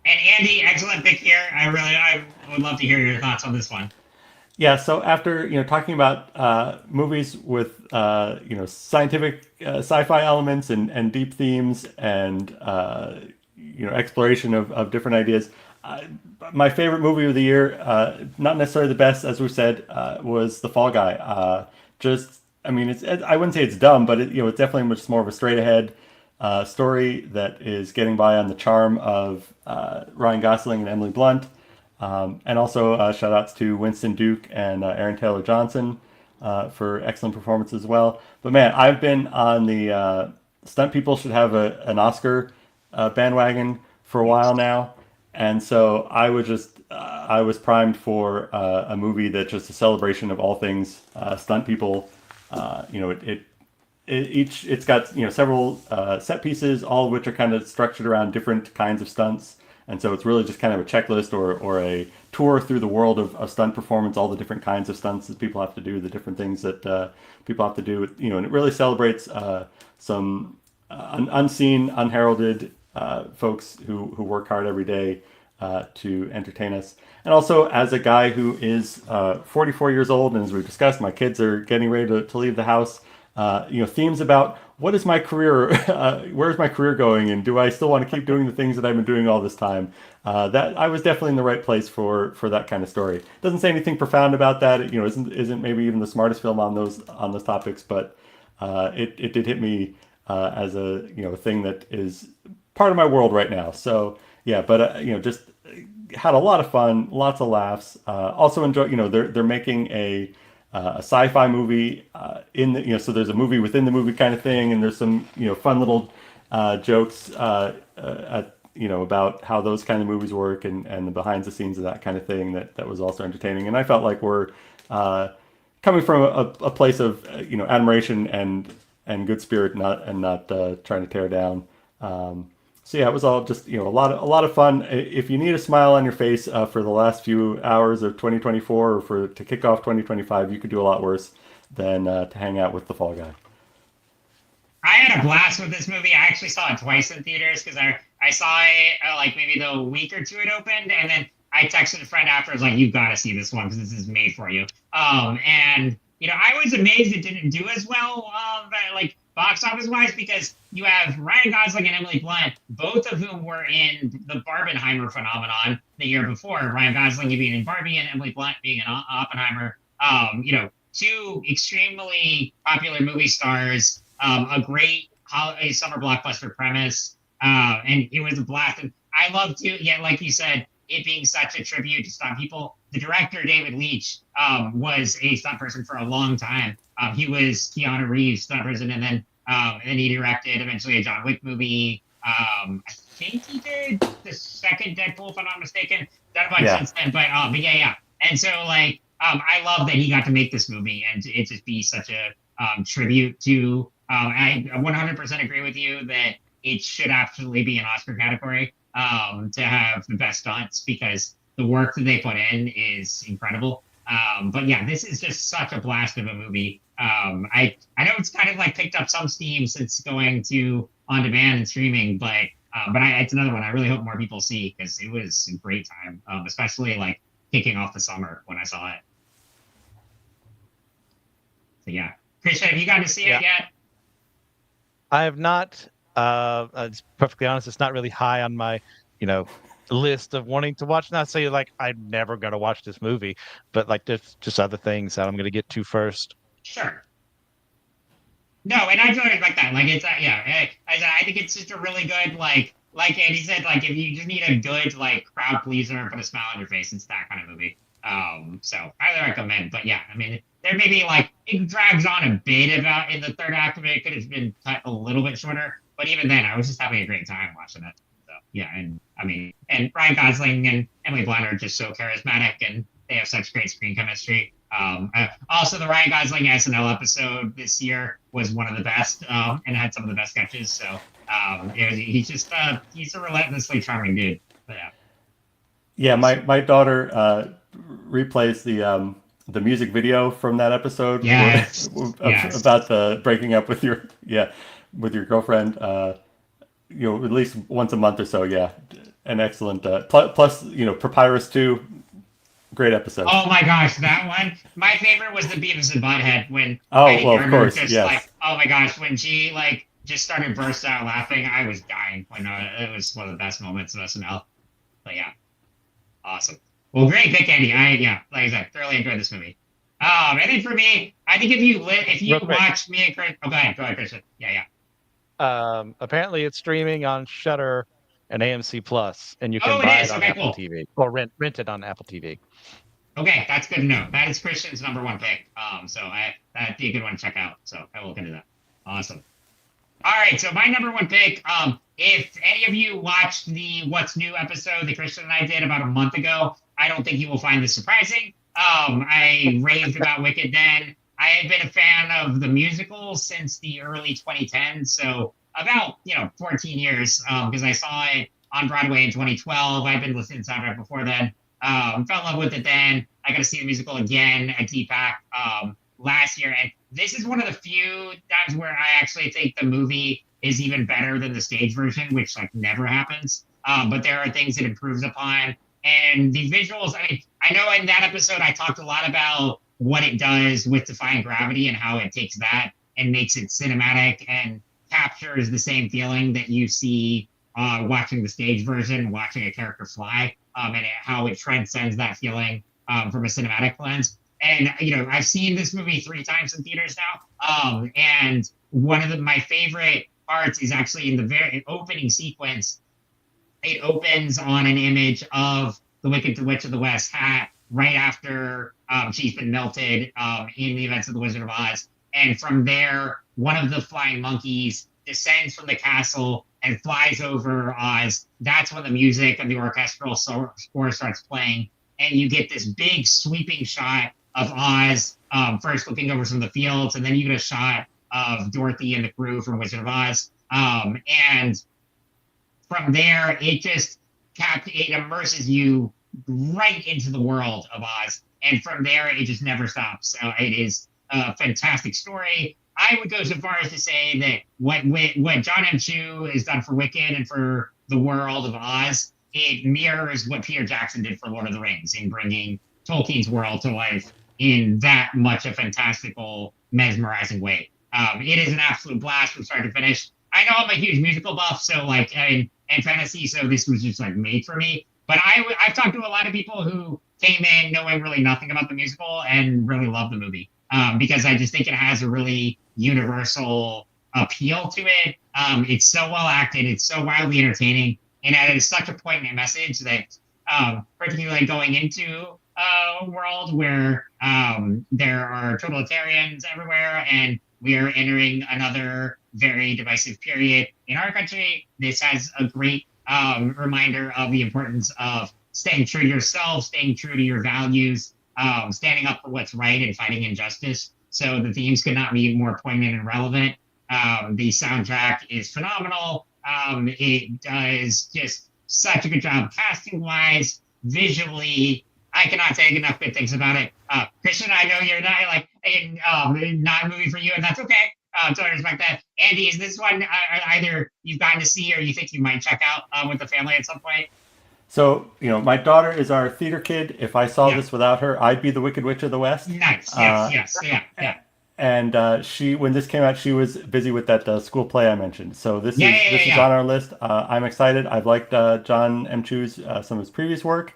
And Andy, excellent pick here. I would love to hear your thoughts on this one. Yeah, so after talking about movies with scientific sci-fi elements and deep themes and exploration of different ideas, my favorite movie of the year, not necessarily the best, as we said, was The Fall Guy. I mean, I wouldn't say it's dumb, but it's definitely much more of a straight ahead story that is getting by on the charm of Ryan Gosling and Emily Blunt. And also shout outs to Winston Duke and Aaron Taylor Johnson for excellent performances as well. But man, I've been on the stunt people should have an Oscar bandwagon for a while now. And so I was primed for a movie that's just a celebration of all things stunt people. It's got several set pieces, all of which are kind of structured around different kinds of stunts. And so it's really just kind of a checklist or a tour through the world of stunt performance, all the different kinds of stunts that people have to do, the different things that people have to do. And it really celebrates some unseen, unheralded folks who work hard every day to entertain us. And also, as a guy who is 44 years old, and as we've discussed, my kids are getting ready to leave the house, themes about what is my career, where's my career going, and do I still want to keep doing the things that I've been doing all this time? That I was definitely in the right place for that kind of story. Doesn't say anything profound about that. It, isn't maybe even the smartest film on those topics, but it did hit me as a thing that is part of my world right now. So yeah, but just had a lot of fun, lots of laughs. Also enjoy. They're making a sci-fi movie in the so there's a movie within the movie kind of thing, and there's some fun little jokes about how those kind of movies work and the behind the scenes of that kind of thing that was also entertaining. And I felt like we're coming from a place of admiration and good spirit, not trying to tear down. So yeah, it was all just a lot of fun. If you need a smile on your face for the last few hours of 2024 or to kick off 2025, you could do a lot worse than to hang out with The Fall Guy. I had a blast with this movie. I actually saw it twice in theaters because I saw it like maybe the week or two it opened, and then I texted a friend after. I was like, "You've got to see this one because this is made for you." And I was amazed it didn't do as well. box office wise, because you have Ryan Gosling and Emily Blunt, both of whom were in the Barbenheimer phenomenon the year before. Ryan Gosling being in Barbie and Emily Blunt being in Oppenheimer. Two extremely popular movie stars, a great holiday summer blockbuster premise, and it was a blast. And I love to, like you said, it being such a tribute to stunt people. The director, David Leitch, was a stunt person for a long time. He was Keanu Reeves' stunt person, and then he directed eventually a John Wick movie. I think he did the second Deadpool, if I'm not mistaken. Done a bunch since then, but yeah. And so I love that he got to make this movie and it just be such a tribute to. I 100% agree with you that it should absolutely be an Oscar category to have the best stunts, because the work that they put in is incredible. But yeah, this is just such a blast of a movie. I know it's kind of picked up some steam since going to on demand and streaming, but it's another one I really hope more people see, because it was a great time, especially kicking off the summer when I saw it. So yeah, Christian, have you gotten to see it yet? I have not. It's perfectly honest, it's not really high on my, list of wanting to watch. Not say I'm never gonna watch this movie, but there's just other things that I'm gonna get to first. Sure. No, and I totally like that. It's I think it's just a really good like Andy said, if you just need a good crowd pleaser and put a smile on your face, it's that kind of movie. So highly recommend. But yeah, I mean, there may be it drags on a bit about in the third act of it. It could have been cut a little bit shorter, but even then, I was just having a great time watching it. So yeah, and I mean, and Ryan Gosling and Emily Blunt are just so charismatic, and they have such great screen chemistry. Also, the Ryan Gosling SNL episode this year was one of the best, and had some of the best sketches. So he's just he's a relentlessly charming dude. But, yeah. Yeah, my daughter replays the music video from that episode. Yes. About the breaking up with your girlfriend. At least once a month or so. Yeah, an excellent. Plus, Papyrus 2. Great episode. Oh my gosh, that one! My favorite was the Beavis and Butthead when. Of course, yes. Oh my gosh, when she just started bursting out laughing, I was dying. When it was one of the best moments of SNL. But yeah, awesome. Well, great pick, Andy. Like I said, thoroughly enjoyed this movie. And then for me, I think if you watch me and Chris, go ahead, Christian. Yeah. Apparently, it's streaming on Shudder and AMC Plus, and you can buy it on Apple TV or rent it on Apple TV. Okay, that's good to know. That is Christian's number one pick. So that'd be a good one to check out. So I will look into that. Awesome. All right, so my number one pick. If any of you watched the What's New episode that Christian and I did about a month ago, I don't think you will find this surprising. I raved about Wicked then. I had been a fan of the musical since the early 2010s, so about 14 years, because I saw it on Broadway in 2012. I've been listening to soundtrack before then. Fell in love with it then. I got to see the musical again at DPAC last year, and this is one of the few times where I actually think the movie is even better than the stage version, which never happens. But there are things it improves upon, and the visuals. I know in that episode I talked a lot about what it does with Defying Gravity and how it takes that and makes it cinematic and captures the same feeling that you see watching the stage version, watching a character fly, and how it transcends that feeling from a cinematic lens. And I've seen this movie 3 times in theaters now, and one of my favorite parts is actually in the very opening sequence. It opens on an image of the Wicked Witch of the West hat right after she's been melted in the events of the Wizard of Oz. And from there, one of the flying monkeys descends from the castle and flies over Oz. That's when the music and the orchestral score starts playing. And you get this big sweeping shot of Oz, first looking over some of the fields, and then you get a shot of Dorothy and the crew from Wizard of Oz. And from there, it immerses you right into the world of Oz. And from there, it just never stops. So it is a fantastic story. I would go so far as to say that what John M. Chu has done for Wicked and for the world of Oz, it mirrors what Peter Jackson did for Lord of the Rings in bringing Tolkien's world to life in that much a fantastical, mesmerizing way. It is an absolute blast from start to finish. I know I'm a huge musical buff, so like and fantasy, so this was just like made for me. But I've talked to a lot of people who came in knowing really nothing about the musical and really love the movie, because I just think it has a really universal appeal to it. It's so well acted, it's so wildly entertaining, and it is such a poignant message that, particularly going into a world where there are totalitarians everywhere and we are entering another very divisive period in our country. This has a great reminder of the importance of staying true to yourself, staying true to your values, standing up for what's right and fighting injustice. So the themes could not be more poignant and relevant. The soundtrack is phenomenal. It does just such a good job casting wise, visually. I cannot say enough good things about it. Christian, I know you're not like not a movie for you, and that's okay. So I respect that. Andy, is this one either you've gotten to see or you think you might check out with the family at some point? So, my daughter is our theater kid. If I saw this without her, I'd be the Wicked Witch of the West. Nice. Yes. Yeah. And when this came out, she was busy with that school play I mentioned. So this is on our list. I'm excited. I've liked John M. Chu's some of his previous work.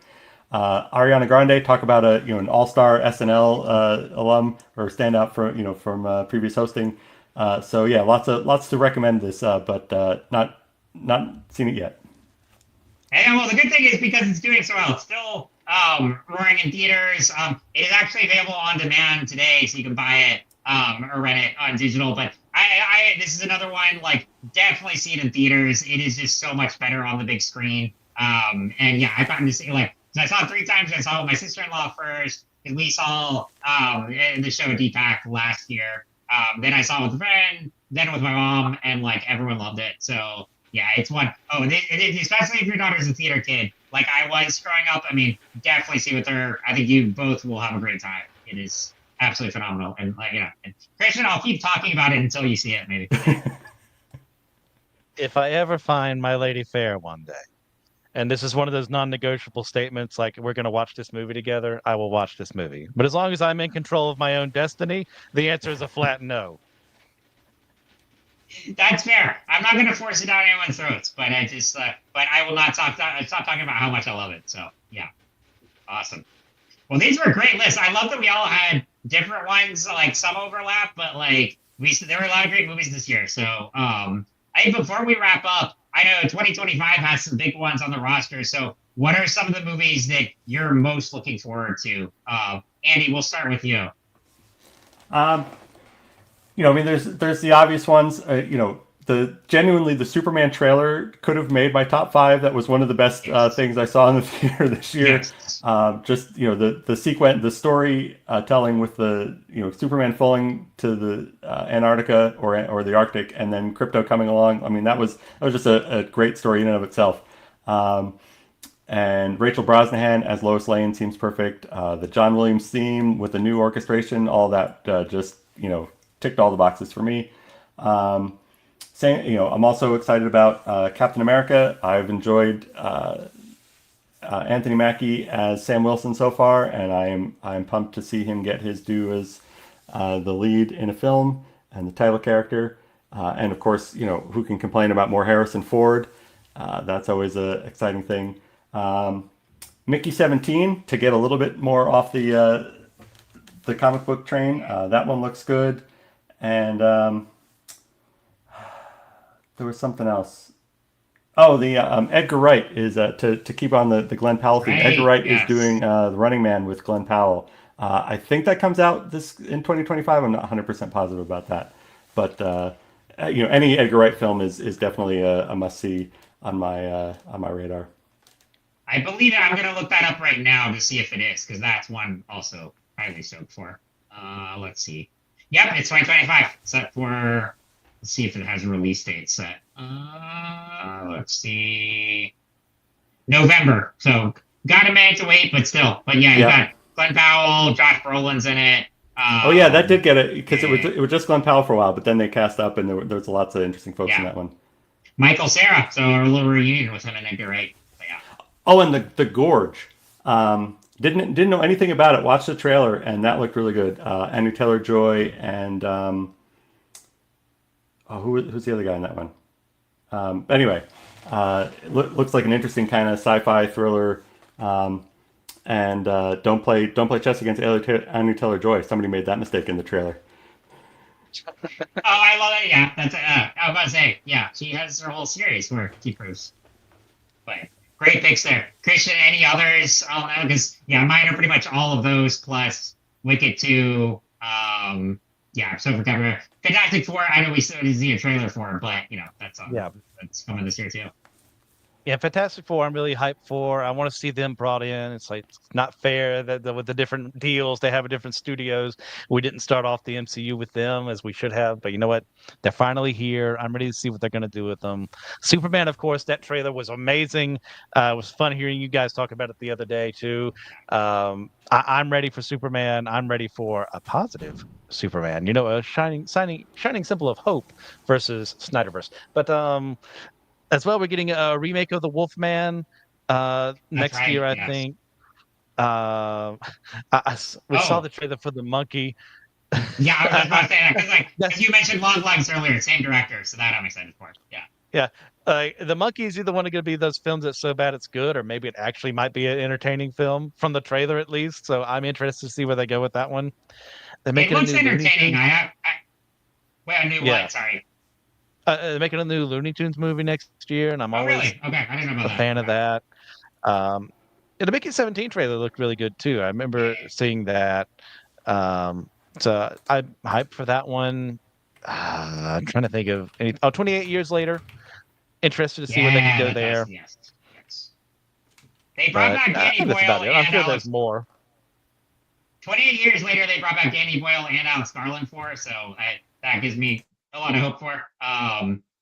Ariana Grande, talk about an all-star SNL alum or standout from previous hosting. So yeah, lots to recommend this, but not seen it yet. And well, the good thing is because it's doing so well, it's still roaring in theaters. It is actually available on demand today, so you can buy it or rent it on digital. But I this is another one, like, definitely see it in theaters. It is just so much better on the big screen. And yeah, I've gotten to see, like, so I saw it 3 times. I saw it with my sister-in-law first, because we saw the show at DPAC last year. Then I saw it with a friend, then with my mom, and like everyone loved it. So yeah, it's one. Oh, especially if your daughter's a theater kid, like I was growing up. I mean, definitely see with her. I think you both will have a great time. It is absolutely phenomenal. And like, and Christian, I'll keep talking about it until you see it, maybe. If I ever find My Lady Fair one day, and this is one of those non-negotiable statements, like we're going to watch this movie together, I will watch this movie. But as long as I'm in control of my own destiny, the answer is a flat no. That's fair. I'm not going to force it down anyone's throats, but but I will not stop talking about how much I love it. So yeah, awesome. Well, these were a great lists. I love that we all had different ones, like some overlap, but like there were a lot of great movies this year. So before we wrap up, I know 2025 has some big ones on the roster. So what are some of the movies that you're most looking forward to? Andy, we'll start with you. There's the obvious ones. The Superman trailer could have made my top 5. That was one of the best things I saw in the theater this year. Yes. The sequence, the story telling with the Superman falling to the Antarctica or the Arctic, and then Krypto coming along. I mean, that was just a great story in and of itself. And Rachel Brosnahan as Lois Lane seems perfect. The John Williams theme with the new orchestration, all that just ticked all the boxes for me. I'm also excited about Captain America. I've enjoyed Anthony Mackie as Sam Wilson so far, and I'm pumped to see him get his due as the lead in a film and the title character. And of course, who can complain about more Harrison Ford? That's always an exciting thing. Mickey 17, to get a little bit more off the comic book train. That one looks good. And there was something else. Oh, the Edgar Wright is to keep on the Glenn Powell theme. Edgar Wright is doing The Running Man with Glenn Powell. I think that comes out in 2025. I'm not 100% positive about that, but any Edgar Wright film is definitely a must see on my radar. I believe it. I'm going to look that up right now to see if it is, because that's one also highly stoked for. Let's see. Yep, it's 2025. Set for. Let's see if it has a release date set. Let's see. November. So got a minute to wait, but still. But yeah, you got Glenn Powell, Josh Brolin's in it. Oh yeah, that did get it, because it was just Glenn Powell for a while, but then they cast up, and there was lots of interesting folks in that one. Michael Cera, so a little reunion with him and Edgar Wright. Yeah. Oh, and the Gorge. Didn't know anything about it. Watched the trailer, and that looked really good. Anya Taylor-Joy and who's the other guy in that one? Anyway, looks like an interesting kind of sci-fi thriller. And don't play chess against Anya Taylor-Joy. Somebody made that mistake in the trailer. Oh, I love that. Yeah, that's. I was about to say, yeah, she has her whole series where she proves. But great picks there, Christian. Any others? Oh no, because yeah, mine are pretty much all of those plus Wicked 2. Yeah, so for cover Fantastic Four. I know we still didn't see a trailer for, but that's Yeah. that's coming this year too. Yeah, Fantastic Four, I'm really hyped for. I want to see them brought in. It's like it's not fair that with the different deals they have at different studios, we didn't start off the MCU with them as we should have. But you know what? They're finally here. I'm ready to see what they're going to do with them. Superman, of course, that trailer was amazing. It was fun hearing you guys talk about it the other day too. I'm ready for Superman. I'm ready for a positive Superman. A shining symbol of hope versus Snyderverse. But as well, we're getting a remake of The Wolfman next right, year, I yes. think. We saw the trailer for The Monkey. Yeah, I was just about to say that because you mentioned Long Legs earlier, same director, so that I'm excited for. Yeah. Yeah. The Monkey is either one going to be those films that's so bad it's good, or maybe it actually might be an entertaining film from the trailer at least. So I'm interested to see where they go with that one. They're making It looks a new entertaining. Wait, a new Yeah. what? Sorry. They're making a new Looney Tunes movie next year, and I'm always really? Okay, I didn't know a about that. fan of that. The Mickey 17 trailer looked really good too. I remember seeing that. So I'm hyped for that one. I'm trying to think of 28 years later. Interested to see where they can go there. Yes. They brought back Danny Boyle. I'm sure there's more. 28 years later, they brought back Danny Boyle and Alex Garland so that gives me a lot of hope for.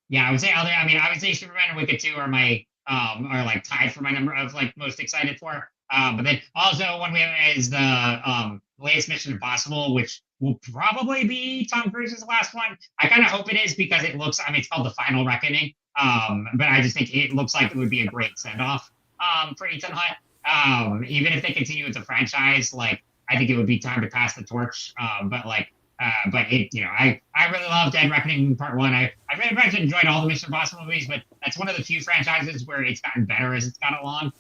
Yeah, I would say I would say Superman and Wicked 2 are like tied for my number of like most excited for. But then also one we have is the latest Mission Impossible, which will probably be Tom Cruise's last one. I kind of hope it is because it looks. It's called The Final Reckoning. But I just think it looks like it would be a great send off for Ethan Hunt. Even if they continue with the franchise, like I think it would be time to pass the torch. But I really love Dead Reckoning Part 1. I very much enjoyed all the Mission Impossible movies, but that's one of the few franchises where it's gotten better as it's gone along.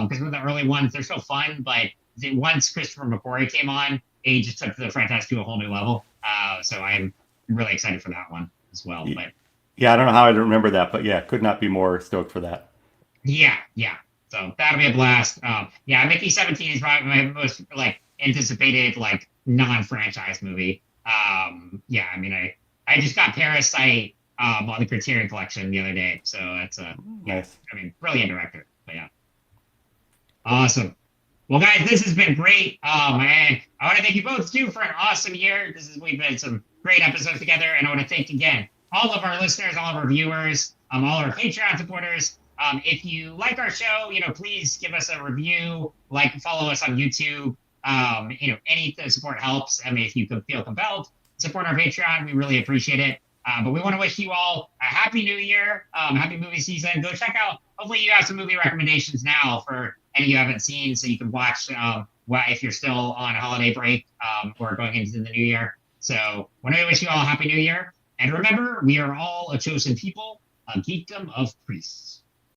Because with the early ones, they're still fun, but once Christopher McQuarrie came on, it just took the franchise to a whole new level. So I'm really excited for that one as well. But yeah, I don't know how I remember that, but yeah, could not be more stoked for that. Yeah. So that'll be a blast. Mickey 17 is probably my most anticipated non-franchise movie. I just got Parasite on the Criterion Collection the other day, so that's nice. Brilliant director. But yeah, awesome. Well, guys, this has been great. And I want to thank you both too for an awesome year. We've been some great episodes together, and I want to thank again all of our listeners, all of our viewers, all our Patreon supporters. If you like our show, please give us a review, follow us on YouTube. Any support helps. If you feel compelled, support our Patreon. We really appreciate it. But we want to wish you all a happy new year, happy movie season. Go check out, hopefully you have some movie recommendations now for any you haven't seen, so you can watch if you're still on a holiday break or going into the new year. So want to wish you all a happy new year. And remember, we are all a chosen people, a geekdom of priests.